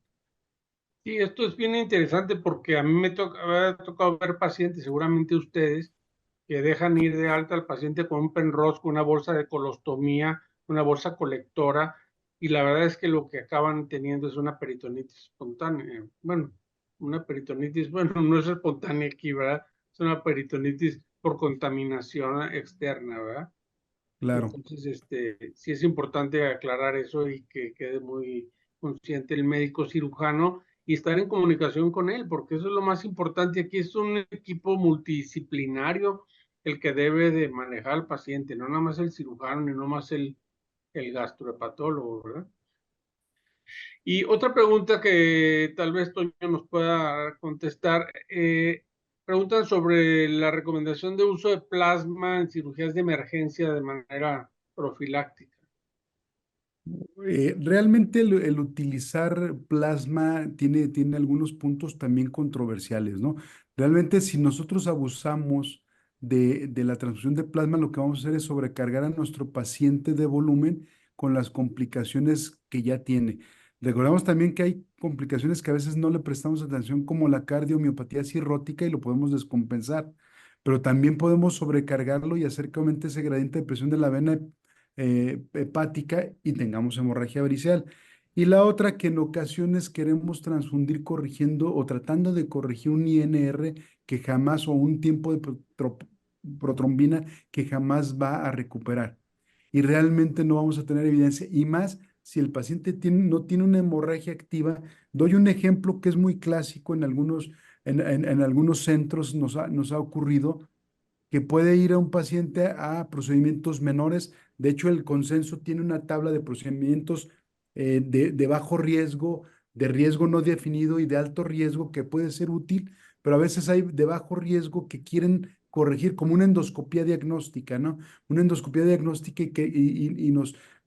Sí, esto es bien interesante porque a mí me ha tocado ver pacientes, seguramente ustedes, que dejan ir de alta al paciente con un Penrose, con una bolsa de colostomía, una bolsa colectora, y la verdad es que lo que acaban teniendo es una peritonitis espontánea. Bueno, una peritonitis, bueno, no es espontánea aquí, ¿verdad? Es una peritonitis por contaminación externa, ¿verdad? Claro. Entonces, sí es importante aclarar eso y que quede muy consciente el médico cirujano y estar en comunicación con él, porque eso es lo más importante. Aquí es un equipo multidisciplinario el que debe de manejar al paciente, no nada más el cirujano, ni nada más el gastrohepatólogo, ¿verdad? Y otra pregunta que tal vez Toño nos pueda contestar, preguntan sobre la recomendación de uso de plasma en cirugías de emergencia de manera profiláctica. Realmente el utilizar plasma tiene algunos puntos también controversiales, ¿no? Realmente si nosotros abusamos de la transfusión de plasma, lo que vamos a hacer es sobrecargar a nuestro paciente de volumen con las complicaciones que ya tiene. Recordamos también que hay complicaciones que a veces no le prestamos atención, como la cardiomiopatía cirrótica, y lo podemos descompensar, pero también podemos sobrecargarlo y hacer que aumente ese gradiente de presión de la vena hepática y tengamos hemorragia variceal. Y la otra, que en ocasiones queremos transfundir corrigiendo o tratando de corregir un INR que jamás, o un tiempo de protrombina que jamás va a recuperar. Y realmente no vamos a tener evidencia. Y más si el paciente no tiene una hemorragia activa. Doy un ejemplo que es muy clásico en algunos centros, nos ha ocurrido que puede ir a un paciente a procedimientos menores. De hecho, el consenso tiene una tabla de procedimientos de bajo riesgo, de riesgo no definido y de alto riesgo, que puede ser útil, pero a veces hay de bajo riesgo que quieren corregir, como una endoscopía diagnóstica, ¿no? Una endoscopía diagnóstica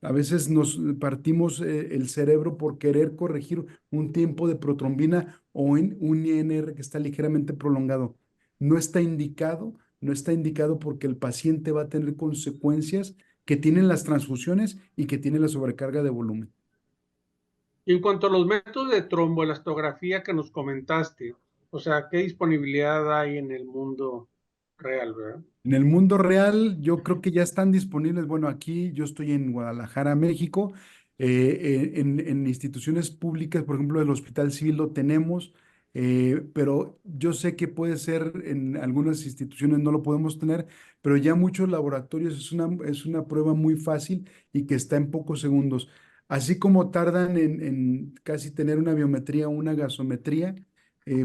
a veces nos partimos el cerebro por querer corregir un tiempo de protrombina o en un INR que está ligeramente prolongado. No está indicado, no está indicado porque el paciente va a tener consecuencias que tienen las transfusiones y que tienen la sobrecarga de volumen. Y en cuanto a los métodos de tromboelastografía que nos comentaste, o sea, ¿qué disponibilidad hay en el mundo real, verdad? En el mundo real, yo creo que ya están disponibles. Bueno, aquí yo estoy en Guadalajara, México. En instituciones públicas, por ejemplo, el Hospital Civil lo tenemos, pero yo sé que puede ser en algunas instituciones no lo podemos tener, pero ya muchos laboratorios es una prueba muy fácil y que está en pocos segundos. Así como tardan en casi tener una biometría o una gasometría,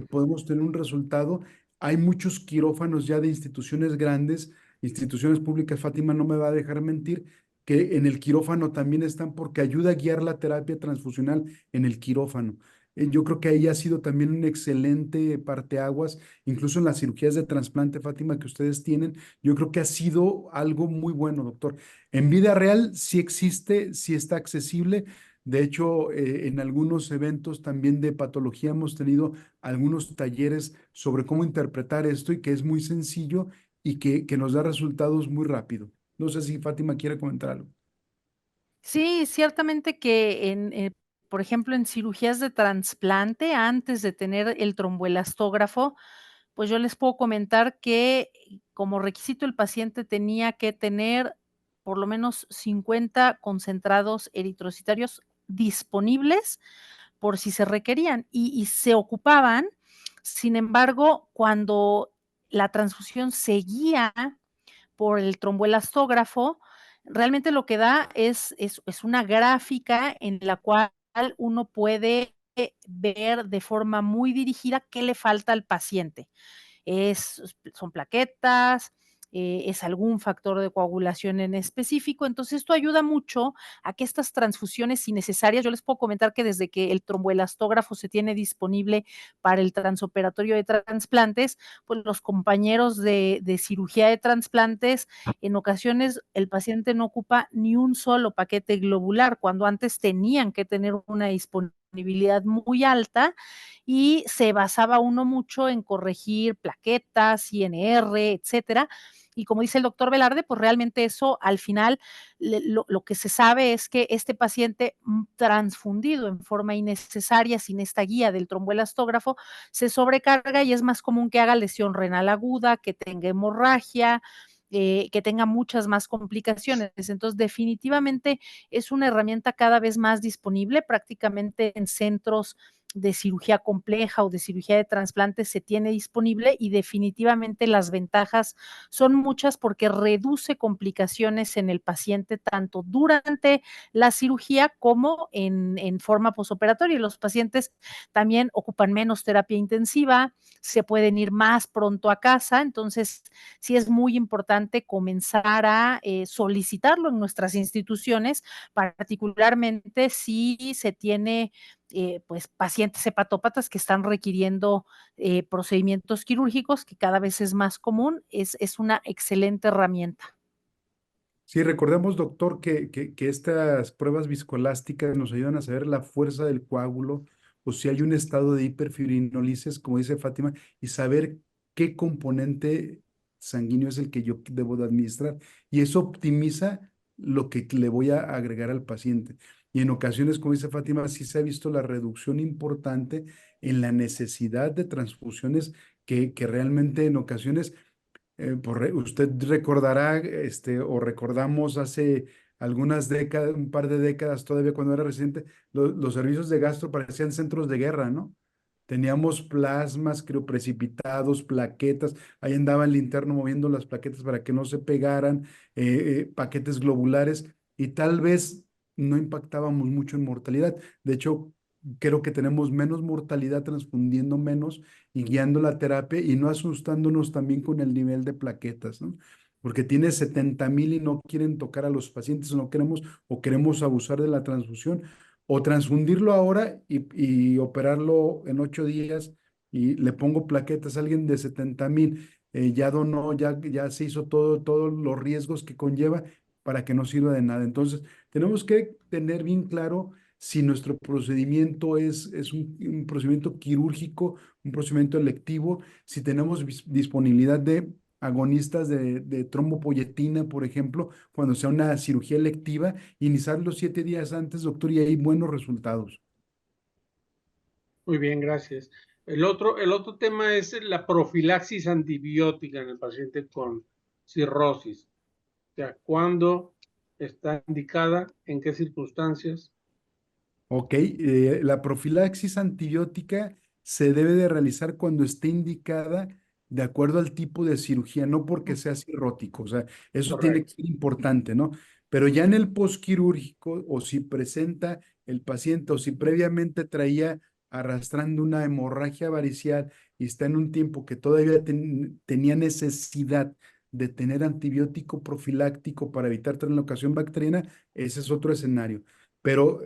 podemos tener un resultado. Hay muchos quirófanos ya de instituciones grandes, instituciones públicas, Fátima no me va a dejar mentir, que en el quirófano también están, porque ayuda a guiar la terapia transfusional en el quirófano. Yo creo que ahí ha sido también un excelente parteaguas, incluso en las cirugías de trasplante, Fátima, que ustedes tienen. Yo creo que ha sido algo muy bueno, doctor. En vida real sí existe, sí está accesible. De hecho, en algunos eventos también de patología hemos tenido algunos talleres sobre cómo interpretar esto, y que es muy sencillo y que nos da resultados muy rápido. No sé si Fátima quiere comentar algo. Sí, ciertamente que por ejemplo, en cirugías de trasplante, antes de tener el tromboelastógrafo, pues yo les puedo comentar que como requisito el paciente tenía que tener por lo menos 50 concentrados eritrocitarios disponibles por si se requerían y se ocupaban. Sin embargo, cuando la transfusión seguía por el tromboelastógrafo, realmente lo que da es una gráfica en la cual uno puede ver de forma muy dirigida qué le falta al paciente. Son plaquetas, es algún factor de coagulación en específico. Entonces, esto ayuda mucho a que estas transfusiones innecesarias, yo les puedo comentar que desde que el tromboelastógrafo se tiene disponible para el transoperatorio de trasplantes, pues los compañeros de cirugía de trasplantes, en ocasiones el paciente no ocupa ni un solo paquete globular, cuando antes tenían que tener una disponibilidad disponibilidad muy alta y se basaba uno mucho en corregir plaquetas, INR, etcétera. Y como dice el doctor Velarde, pues realmente eso al final lo que se sabe es que este paciente transfundido en forma innecesaria sin esta guía del tromboelastógrafo se sobrecarga y es más común que haga lesión renal aguda, que tenga hemorragia, que tenga muchas más complicaciones. Entonces, definitivamente es una herramienta cada vez más disponible, prácticamente en centros de cirugía compleja o de cirugía de trasplante se tiene disponible y definitivamente las ventajas son muchas porque reduce complicaciones en el paciente tanto durante la cirugía como en forma posoperatoria. Los pacientes también ocupan menos terapia intensiva, se pueden ir más pronto a casa, entonces sí es muy importante comenzar a solicitarlo en nuestras instituciones, particularmente si se tiene pues pacientes hepatópatas que están requiriendo procedimientos quirúrgicos, que cada vez es más común, es una excelente herramienta. Sí, recordemos, doctor, que estas pruebas viscoelásticas nos ayudan a saber la fuerza del coágulo o si hay un estado de hiperfibrinólisis, como dice Fátima, y saber qué componente sanguíneo es el que yo debo de administrar. Y eso optimiza lo que le voy a agregar al paciente. Y en ocasiones, como dice Fátima, sí se ha visto la reducción importante en la necesidad de transfusiones que realmente en ocasiones usted recordará, o recordamos hace algunas décadas, un par de décadas todavía cuando era residente, los servicios de gastro parecían centros de guerra, ¿no? Teníamos plasmas crioprecipitados, plaquetas, ahí andaba el interno moviendo las plaquetas para que no se pegaran, paquetes globulares, y tal vez no impactábamos mucho en mortalidad. De hecho, creo que tenemos menos mortalidad transfundiendo menos y guiando la terapia y no asustándonos también con el nivel de plaquetas, ¿no? Porque tiene 70,000 y no quieren tocar a los pacientes, no queremos o queremos abusar de la transfusión o transfundirlo ahora y operarlo en 8 días y le pongo plaquetas a alguien de 70,000, ya donó, ya se hizo todos los riesgos que conlleva para que no sirva de nada. Entonces, tenemos que tener bien claro si nuestro procedimiento es un procedimiento quirúrgico, un procedimiento electivo, si tenemos disponibilidad de agonistas de trombopoyetina, por ejemplo, cuando sea una cirugía electiva, iniciarlo 7 días antes, doctor, y hay buenos resultados. Muy bien, gracias. El otro tema es la profilaxis antibiótica en el paciente con cirrosis. O sea, ¿cuándo está indicada? ¿En qué circunstancias? Ok, la profilaxis antibiótica se debe de realizar cuando esté indicada de acuerdo al tipo de cirugía, no porque sea cirrótico, o sea, eso tiene que Correcto. ser importante, ¿no? Pero ya en el posquirúrgico, o si presenta el paciente, o si previamente traía arrastrando una hemorragia varicial y está en un tiempo que todavía tenía necesidad de tener antibiótico profiláctico para evitar translocación bacteriana, ese es otro escenario. Pero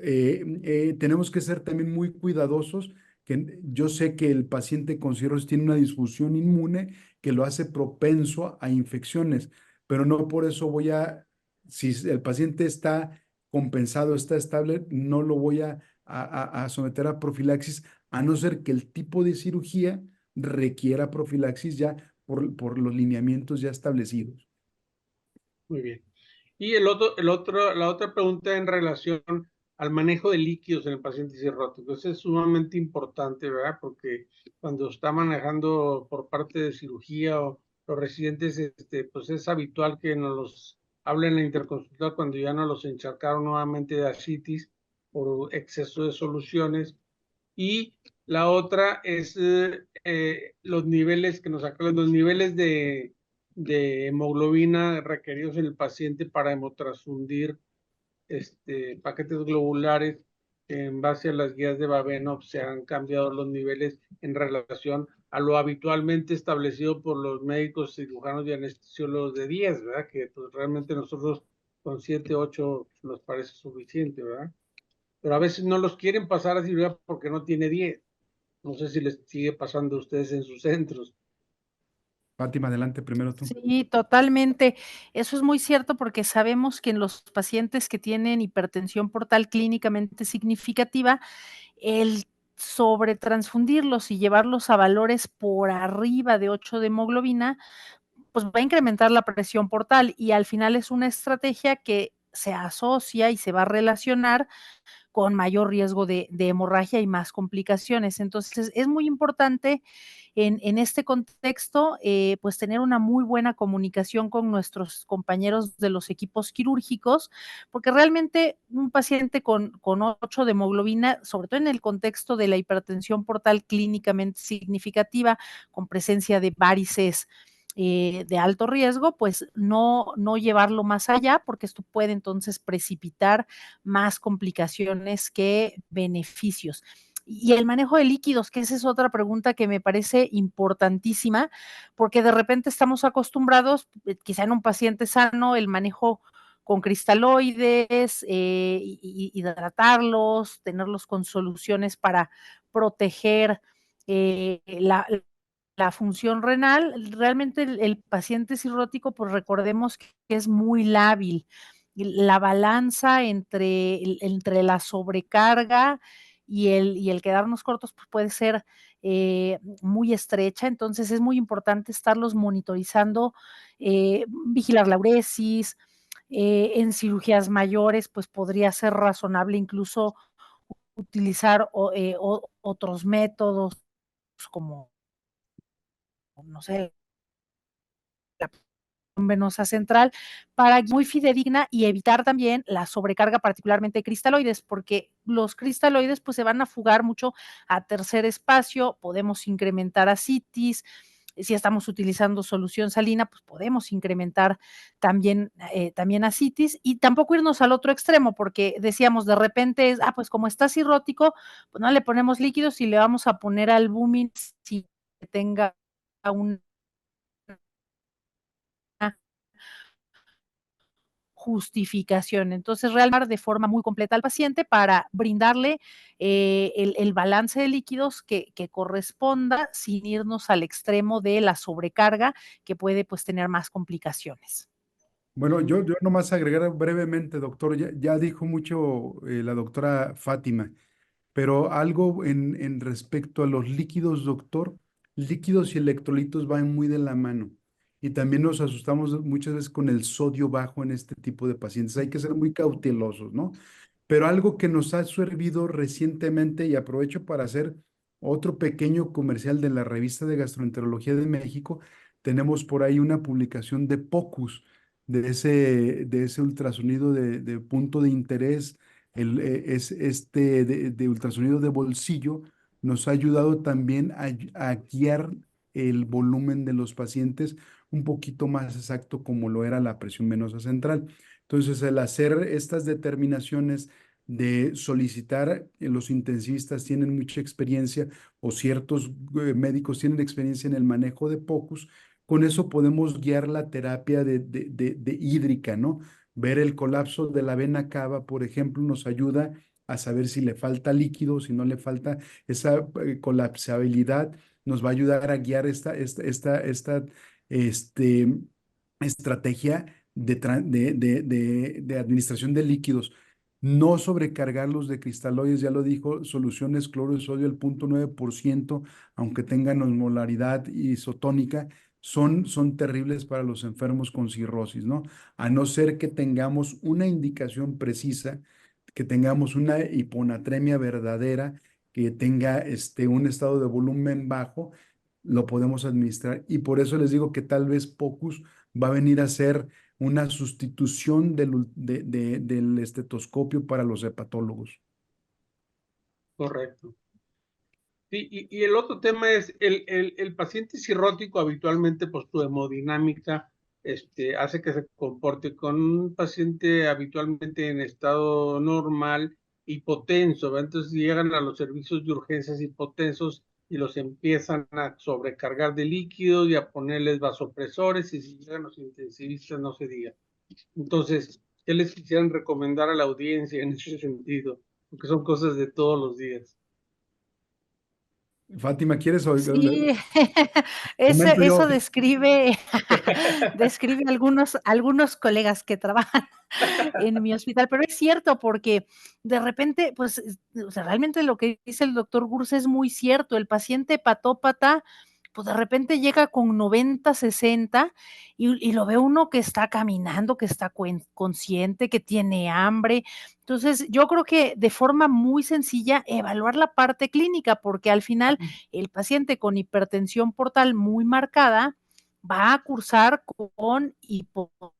tenemos que ser también muy cuidadosos, que yo sé que el paciente con cirrosis tiene una disfunción inmune que lo hace propenso a infecciones, pero no por eso si el paciente está compensado, está estable, no lo voy a someter a profilaxis, a no ser que el tipo de cirugía requiera profilaxis ya por los lineamientos ya establecidos. Muy bien. Y la otra pregunta en relación al manejo de líquidos en el paciente cirrótico. Eso es sumamente importante, ¿verdad? Porque cuando está manejando por parte de cirugía o los residentes, pues es habitual que nos los hablen en la interconsulta cuando ya nos los encharcaron nuevamente de ascitis por exceso de soluciones. Y la otra es los niveles que nos acaban, los niveles de hemoglobina requeridos en el paciente para hemotransfundir paquetes globulares. En base a las guías de Babenov se han cambiado los niveles en relación a lo habitualmente establecido por los médicos cirujanos y anestesiólogos de 10, ¿verdad? Que pues, realmente nosotros con 7, 8 nos parece suficiente, ¿verdad? Pero a veces no los quieren pasar a cirugía porque no tiene 10. No sé si les sigue pasando a ustedes en sus centros. Fátima, adelante primero tú. Sí, totalmente. Eso es muy cierto porque sabemos que en los pacientes que tienen hipertensión portal clínicamente significativa, el sobretransfundirlos y llevarlos a valores por arriba de 8 de hemoglobina, pues va a incrementar la presión portal y al final es una estrategia que se asocia y se va a relacionar con mayor riesgo de hemorragia y más complicaciones. Entonces, es muy importante en este contexto, pues tener una muy buena comunicación con nuestros compañeros de los equipos quirúrgicos, porque realmente un paciente con 8 de hemoglobina, sobre todo en el contexto de la hipertensión portal clínicamente significativa, con presencia de varices de alto riesgo, pues no llevarlo más allá, porque esto puede entonces precipitar más complicaciones que beneficios. Y el manejo de líquidos, que esa es otra pregunta que me parece importantísima, porque de repente estamos acostumbrados, quizá en un paciente sano, el manejo con cristaloides, hidratarlos, tenerlos con soluciones para proteger la función renal. Realmente el paciente cirrótico, pues recordemos que es muy lábil. La balanza entre la sobrecarga y el quedarnos cortos, pues puede ser muy estrecha. Entonces es muy importante estarlos monitorizando, vigilar la uresis. En cirugías mayores, pues podría ser razonable incluso utilizar otros métodos como, no sé, la venosa central, para muy fidedigna y evitar también la sobrecarga, particularmente de cristaloides, porque los cristaloides pues se van a fugar mucho a tercer espacio, podemos incrementar ascitis. Si estamos utilizando solución salina, pues podemos incrementar también ascitis y tampoco irnos al otro extremo, porque decíamos de repente es, pues como está cirrótico, pues no le ponemos líquidos y le vamos a poner albumin si tenga una justificación. Entonces, realmente de forma muy completa al paciente para brindarle el balance de líquidos que corresponda sin irnos al extremo de la sobrecarga que puede pues tener más complicaciones. Bueno, yo nomás agregar brevemente, doctor, ya dijo mucho la doctora Fátima. Pero algo en respecto a los líquidos, doctor, líquidos y electrolitos van muy de la mano. Y también nos asustamos muchas veces con el sodio bajo en este tipo de pacientes. Hay que ser muy cautelosos, ¿no? Pero algo que nos ha servido recientemente, y aprovecho para hacer otro pequeño comercial de la revista de Gastroenterología de México, tenemos por ahí una publicación de POCUS, de ese ultrasonido de punto de interés, es este de ultrasonido de bolsillo, nos ha ayudado también a guiar el volumen de los pacientes un poquito más exacto como lo era la presión venosa central. Entonces, el hacer estas determinaciones de solicitar, los intensivistas tienen mucha experiencia o ciertos médicos tienen experiencia en el manejo de POCUS, con eso podemos guiar la terapia de hídrica, ¿no? Ver el colapso de la vena cava, por ejemplo, nos ayuda a saber si le falta líquido, si no le falta esa colapsabilidad, nos va a ayudar a guiar esta este, estrategia de administración de líquidos. No sobrecargarlos de cristaloides, ya lo dijo, soluciones cloro de sodio al 0.9%, aunque tengan osmolaridad isotónica, son terribles para los enfermos con cirrosis, ¿no? A no ser que tengamos una indicación precisa, que tengamos una hiponatremia verdadera, que tenga un estado de volumen bajo, lo podemos administrar. Y por eso les digo que tal vez POCUS va a venir a ser una sustitución del estetoscopio para los hepatólogos. Correcto. Sí, y el otro tema es el paciente cirrótico habitualmente, pues su hemodinámica hace que se comporte con un paciente habitualmente en estado normal, hipotenso, ¿verdad? Entonces llegan a los servicios de urgencias hipotensos y los empiezan a sobrecargar de líquidos y a ponerles vasopresores, y si llegan los intensivistas no se diga. Entonces, ¿qué les quisieran recomendar a la audiencia en ese sentido? Porque son cosas de todos los días. Fátima, ¿quieres oír? Sí, Comento yo. eso describe describe algunos colegas que trabajan en mi hospital, pero es cierto, porque de repente, pues, o sea, realmente lo que dice el doctor Gurs es muy cierto. El paciente hepatópata, pues, de repente llega con 90, 60 y lo ve uno que está caminando, que está consciente, que tiene hambre. Entonces, yo creo que de forma muy sencilla evaluar la parte clínica, porque al final el paciente con hipertensión portal muy marcada va a cursar con hipotensión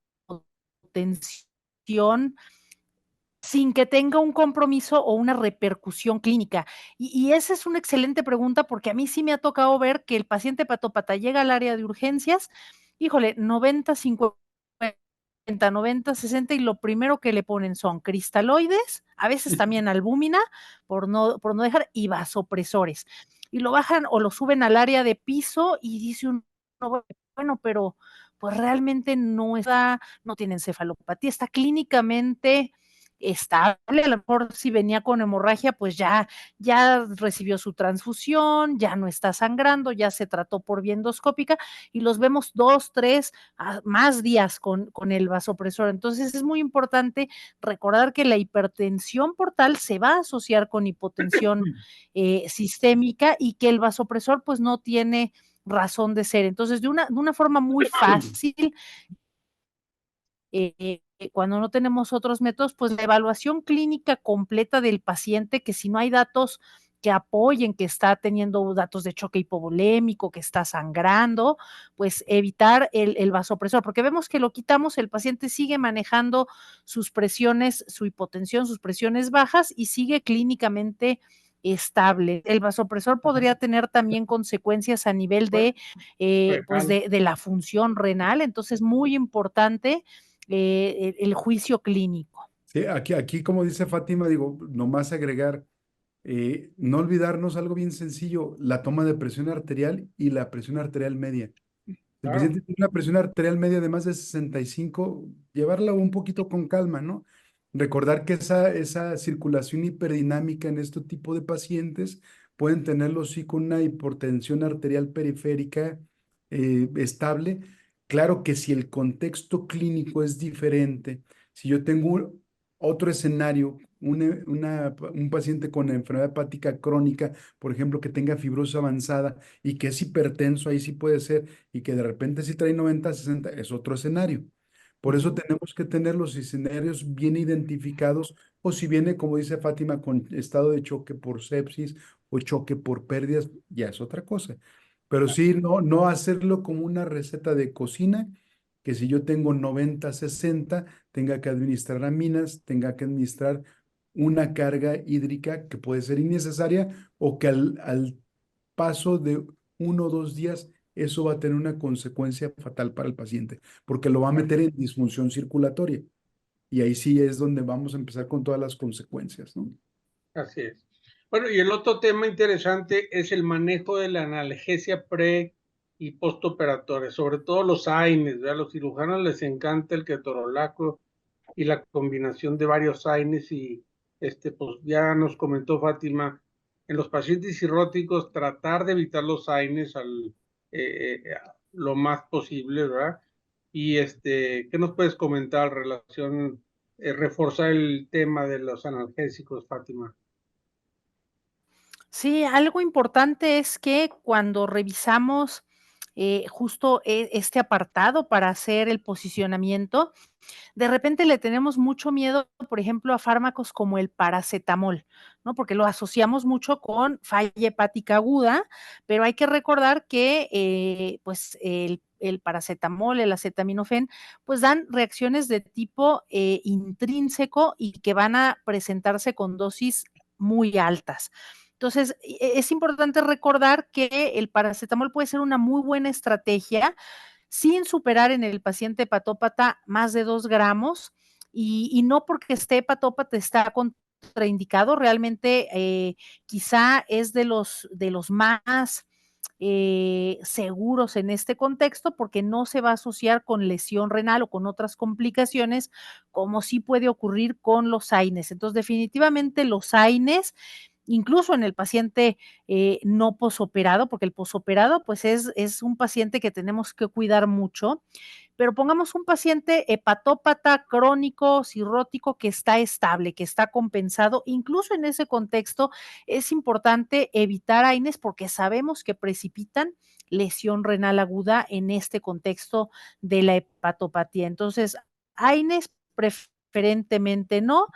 sin que tenga un compromiso o una repercusión clínica. Y esa es una excelente pregunta, porque a mí sí me ha tocado ver que el paciente hepatópata llega al área de urgencias, híjole, 90, 50, 90, 60, y lo primero que le ponen son cristaloides, a veces también albúmina, por no dejar, y vasopresores. Y lo bajan o lo suben al área de piso y dice uno, bueno, pero pues realmente no tiene encefalopatía, está clínicamente estable. A lo mejor si venía con hemorragia, pues ya recibió su transfusión, ya no está sangrando, ya se trató por vía endoscópica y los vemos 2, 3, más días con el vasopresor. Entonces es muy importante recordar que la hipertensión portal se va a asociar con hipotensión sistémica y que el vasopresor pues no tiene razón de ser. Entonces, de una forma muy fácil, cuando no tenemos otros métodos, pues la evaluación clínica completa del paciente, que si no hay datos que apoyen que está teniendo datos de choque hipovolémico, que está sangrando, pues evitar el vasopresor, porque vemos que lo quitamos, el paciente sigue manejando sus presiones, su hipotensión, sus presiones bajas y sigue clínicamente estable. El vasopresor podría tener también consecuencias a nivel de, pues de la función renal, entonces muy importante el juicio clínico. Sí, aquí, como dice Fátima, digo, nomás agregar, no olvidarnos algo bien sencillo, la toma de presión arterial y la presión arterial media. El Claro. paciente tiene una presión arterial media de más de 65, llevarla un poquito con calma, ¿no? Recordar que esa circulación hiperdinámica en este tipo de pacientes pueden tenerlo sí con una hipertensión arterial periférica estable. Claro que si el contexto clínico es diferente, si yo tengo otro escenario, un paciente con enfermedad hepática crónica, por ejemplo, que tenga fibrosis avanzada y que es hipertenso, ahí sí puede ser, y que de repente si trae 90, 60, es otro escenario. Por eso tenemos que tener los escenarios bien identificados, o si viene, como dice Fátima, con estado de choque por sepsis o choque por pérdidas, ya es otra cosa. Pero sí, no hacerlo como una receta de cocina, que si yo tengo 90, 60, tenga que administrar aminas, tenga que administrar una carga hídrica que puede ser innecesaria o que al paso de 1 o 2 días eso va a tener una consecuencia fatal para el paciente, porque lo va a meter en disfunción circulatoria. Y ahí sí es donde vamos a empezar con todas las consecuencias, ¿no? Así es. Bueno, y el otro tema interesante es el manejo de la analgesia pre y postoperatoria, sobre todo los AINES, ¿verdad? A los cirujanos les encanta el ketorolaco y la combinación de varios AINES y pues ya nos comentó Fátima, en los pacientes cirróticos tratar de evitar los AINES lo más posible, ¿verdad? Y ¿qué nos puedes comentar en relación, reforzar el tema de los analgésicos, Fátima? Sí, algo importante es que cuando revisamos justo este apartado para hacer el posicionamiento, de repente le tenemos mucho miedo, por ejemplo, a fármacos como el paracetamol, ¿no? Porque lo asociamos mucho con falla hepática aguda, pero hay que recordar que, pues, el paracetamol, el acetaminofén, pues dan reacciones de tipo intrínseco y que van a presentarse con dosis muy altas. Entonces, es importante recordar que el paracetamol puede ser una muy buena estrategia sin superar en el paciente hepatópata más de 2 gramos, y no porque esté hepatópata está contraindicado, realmente quizá es de los más seguros en este contexto, porque no se va a asociar con lesión renal o con otras complicaciones, como sí puede ocurrir con los AINES. Entonces, definitivamente los AINES incluso en el paciente no posoperado, porque el posoperado pues es un paciente que tenemos que cuidar mucho, pero pongamos un paciente hepatópata crónico, cirrótico, que está estable, que está compensado. Incluso en ese contexto es importante evitar AINES porque sabemos que precipitan lesión renal aguda en este contexto de la hepatopatía. Entonces, AINES preferentemente no.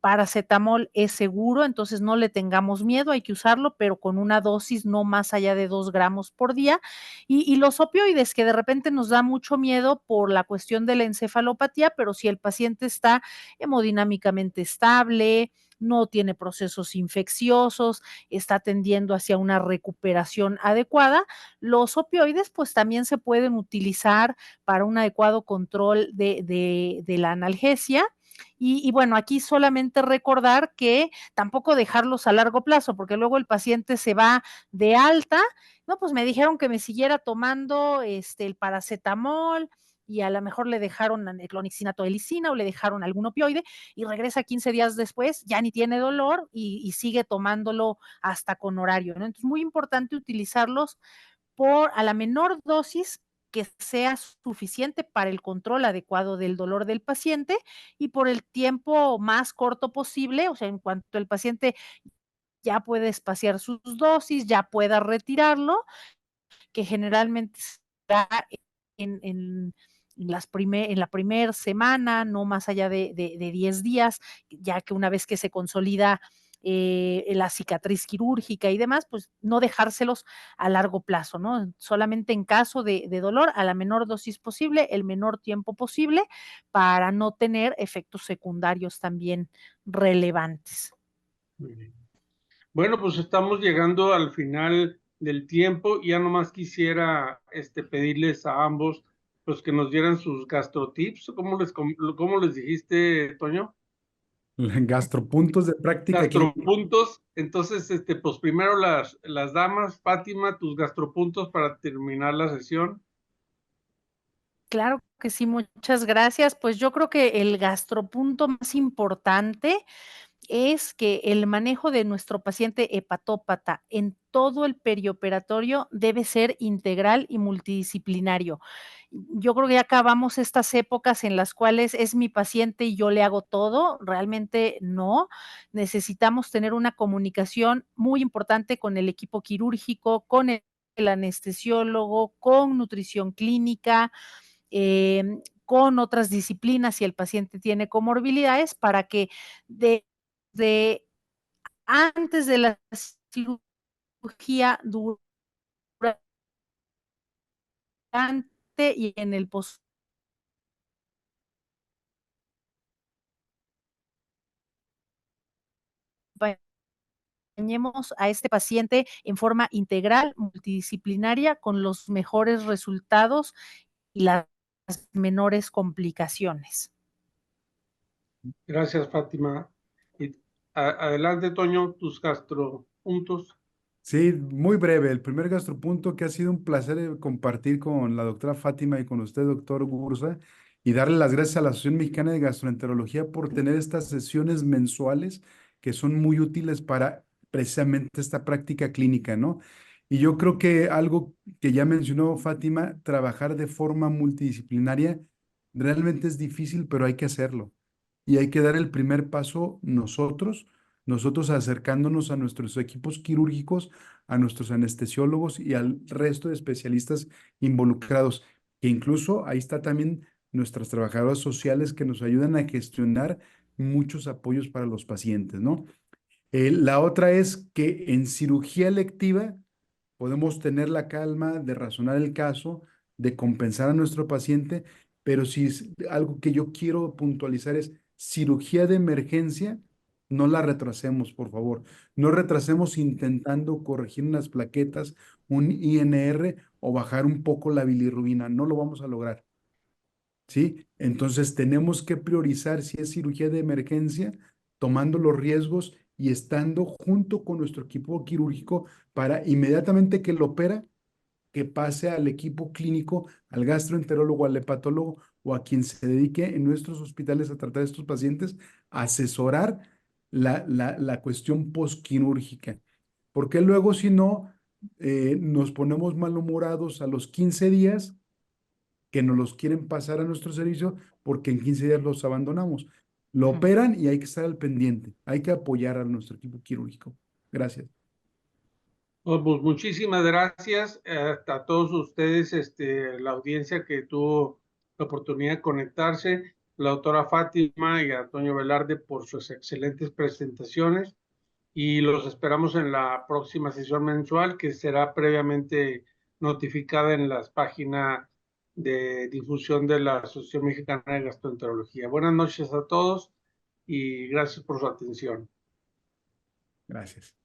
Paracetamol es seguro, entonces no le tengamos miedo, hay que usarlo, pero con una dosis no más allá de 2 gramos por día. Y los opioides, que de repente nos da mucho miedo por la cuestión de la encefalopatía, pero si el paciente está hemodinámicamente estable, no tiene procesos infecciosos, está tendiendo hacia una recuperación adecuada, los opioides pues también se pueden utilizar para un adecuado control de la analgesia. Y bueno, aquí solamente recordar que tampoco dejarlos a largo plazo, porque luego el paciente se va de alta. No, pues me dijeron que me siguiera tomando el paracetamol y a lo mejor le dejaron clonixina toelicina o le dejaron algún opioide y regresa 15 días después, ya ni tiene dolor y sigue tomándolo hasta con horario, ¿no? Entonces, muy importante utilizarlos por a la menor dosis que sea suficiente para el control adecuado del dolor del paciente y por el tiempo más corto posible, o sea, en cuanto el paciente ya puede espaciar sus dosis, ya pueda retirarlo, que generalmente será en en la primera semana, no más allá de 10 días, ya que una vez que se consolida la cicatriz quirúrgica y demás, pues no dejárselos a largo plazo, ¿no? Solamente en caso de dolor, a la menor dosis posible, el menor tiempo posible, para no tener efectos secundarios también relevantes. Muy bien. Bueno, pues estamos llegando al final del tiempo y ya nomás quisiera pedirles a ambos pues que nos dieran sus gastrotips. ¿Cómo les dijiste, Toño? Gastropuntos de práctica clínica. Gastropuntos. Entonces, pues primero las damas, Fátima, tus gastropuntos para terminar la sesión. Claro que sí, muchas gracias. Pues yo creo que el gastropunto más importante es que el manejo de nuestro paciente hepatópata en todo el perioperatorio debe ser integral y multidisciplinario. Yo creo que ya acabamos estas épocas en las cuales es mi paciente y yo le hago todo, realmente no. Necesitamos tener una comunicación muy importante con el equipo quirúrgico, con el anestesiólogo, con nutrición clínica, con otras disciplinas si el paciente tiene comorbilidades para que de antes de la cirugía, durante y en el post acompañemos a este paciente en forma integral, multidisciplinaria, con los mejores resultados y las menores complicaciones. Gracias, Fátima. Y adelante, Toño, tus gastropuntos. Sí, muy breve. El primer gastropunto que ha sido un placer compartir con la doctora Fátima y con usted, doctor Gursa, y darle las gracias a la Asociación Mexicana de Gastroenterología por tener estas sesiones mensuales que son muy útiles para precisamente esta práctica clínica, ¿no? Y yo creo que algo que ya mencionó Fátima, trabajar de forma multidisciplinaria realmente es difícil, pero hay que hacerlo. Y hay que dar el primer paso nosotros acercándonos a nuestros equipos quirúrgicos, a nuestros anestesiólogos y al resto de especialistas involucrados, que incluso ahí está también nuestras trabajadoras sociales que nos ayudan a gestionar muchos apoyos para los pacientes, ¿no? La otra es que en cirugía electiva podemos tener la calma de razonar el caso, de compensar a nuestro paciente, pero si es algo que yo quiero puntualizar es cirugía de emergencia, no la retrasemos, por favor. No retrasemos intentando corregir unas plaquetas, un INR o bajar un poco la bilirrubina. No lo vamos a lograr. ¿Sí? Entonces tenemos que priorizar si es cirugía de emergencia, tomando los riesgos y estando junto con nuestro equipo quirúrgico para inmediatamente que lo opera, que pase al equipo clínico, al gastroenterólogo, al hepatólogo o a quien se dedique en nuestros hospitales a tratar a estos pacientes, a asesorar la cuestión posquirúrgica. Porque luego, si no, nos ponemos malhumorados a los 15 días que nos los quieren pasar a nuestro servicio porque en 15 días los abandonamos. Lo Ujú. operan y hay que estar al pendiente. Hay que apoyar a nuestro equipo quirúrgico. Gracias. Pues muchísimas gracias a todos ustedes, la audiencia que tuvo la oportunidad de conectarse, la doctora Fátima y Antonio Velarde por sus excelentes presentaciones, y los esperamos en la próxima sesión mensual que será previamente notificada en las páginas de difusión de la Asociación Mexicana de Gastroenterología. Buenas noches a todos y gracias por su atención. Gracias.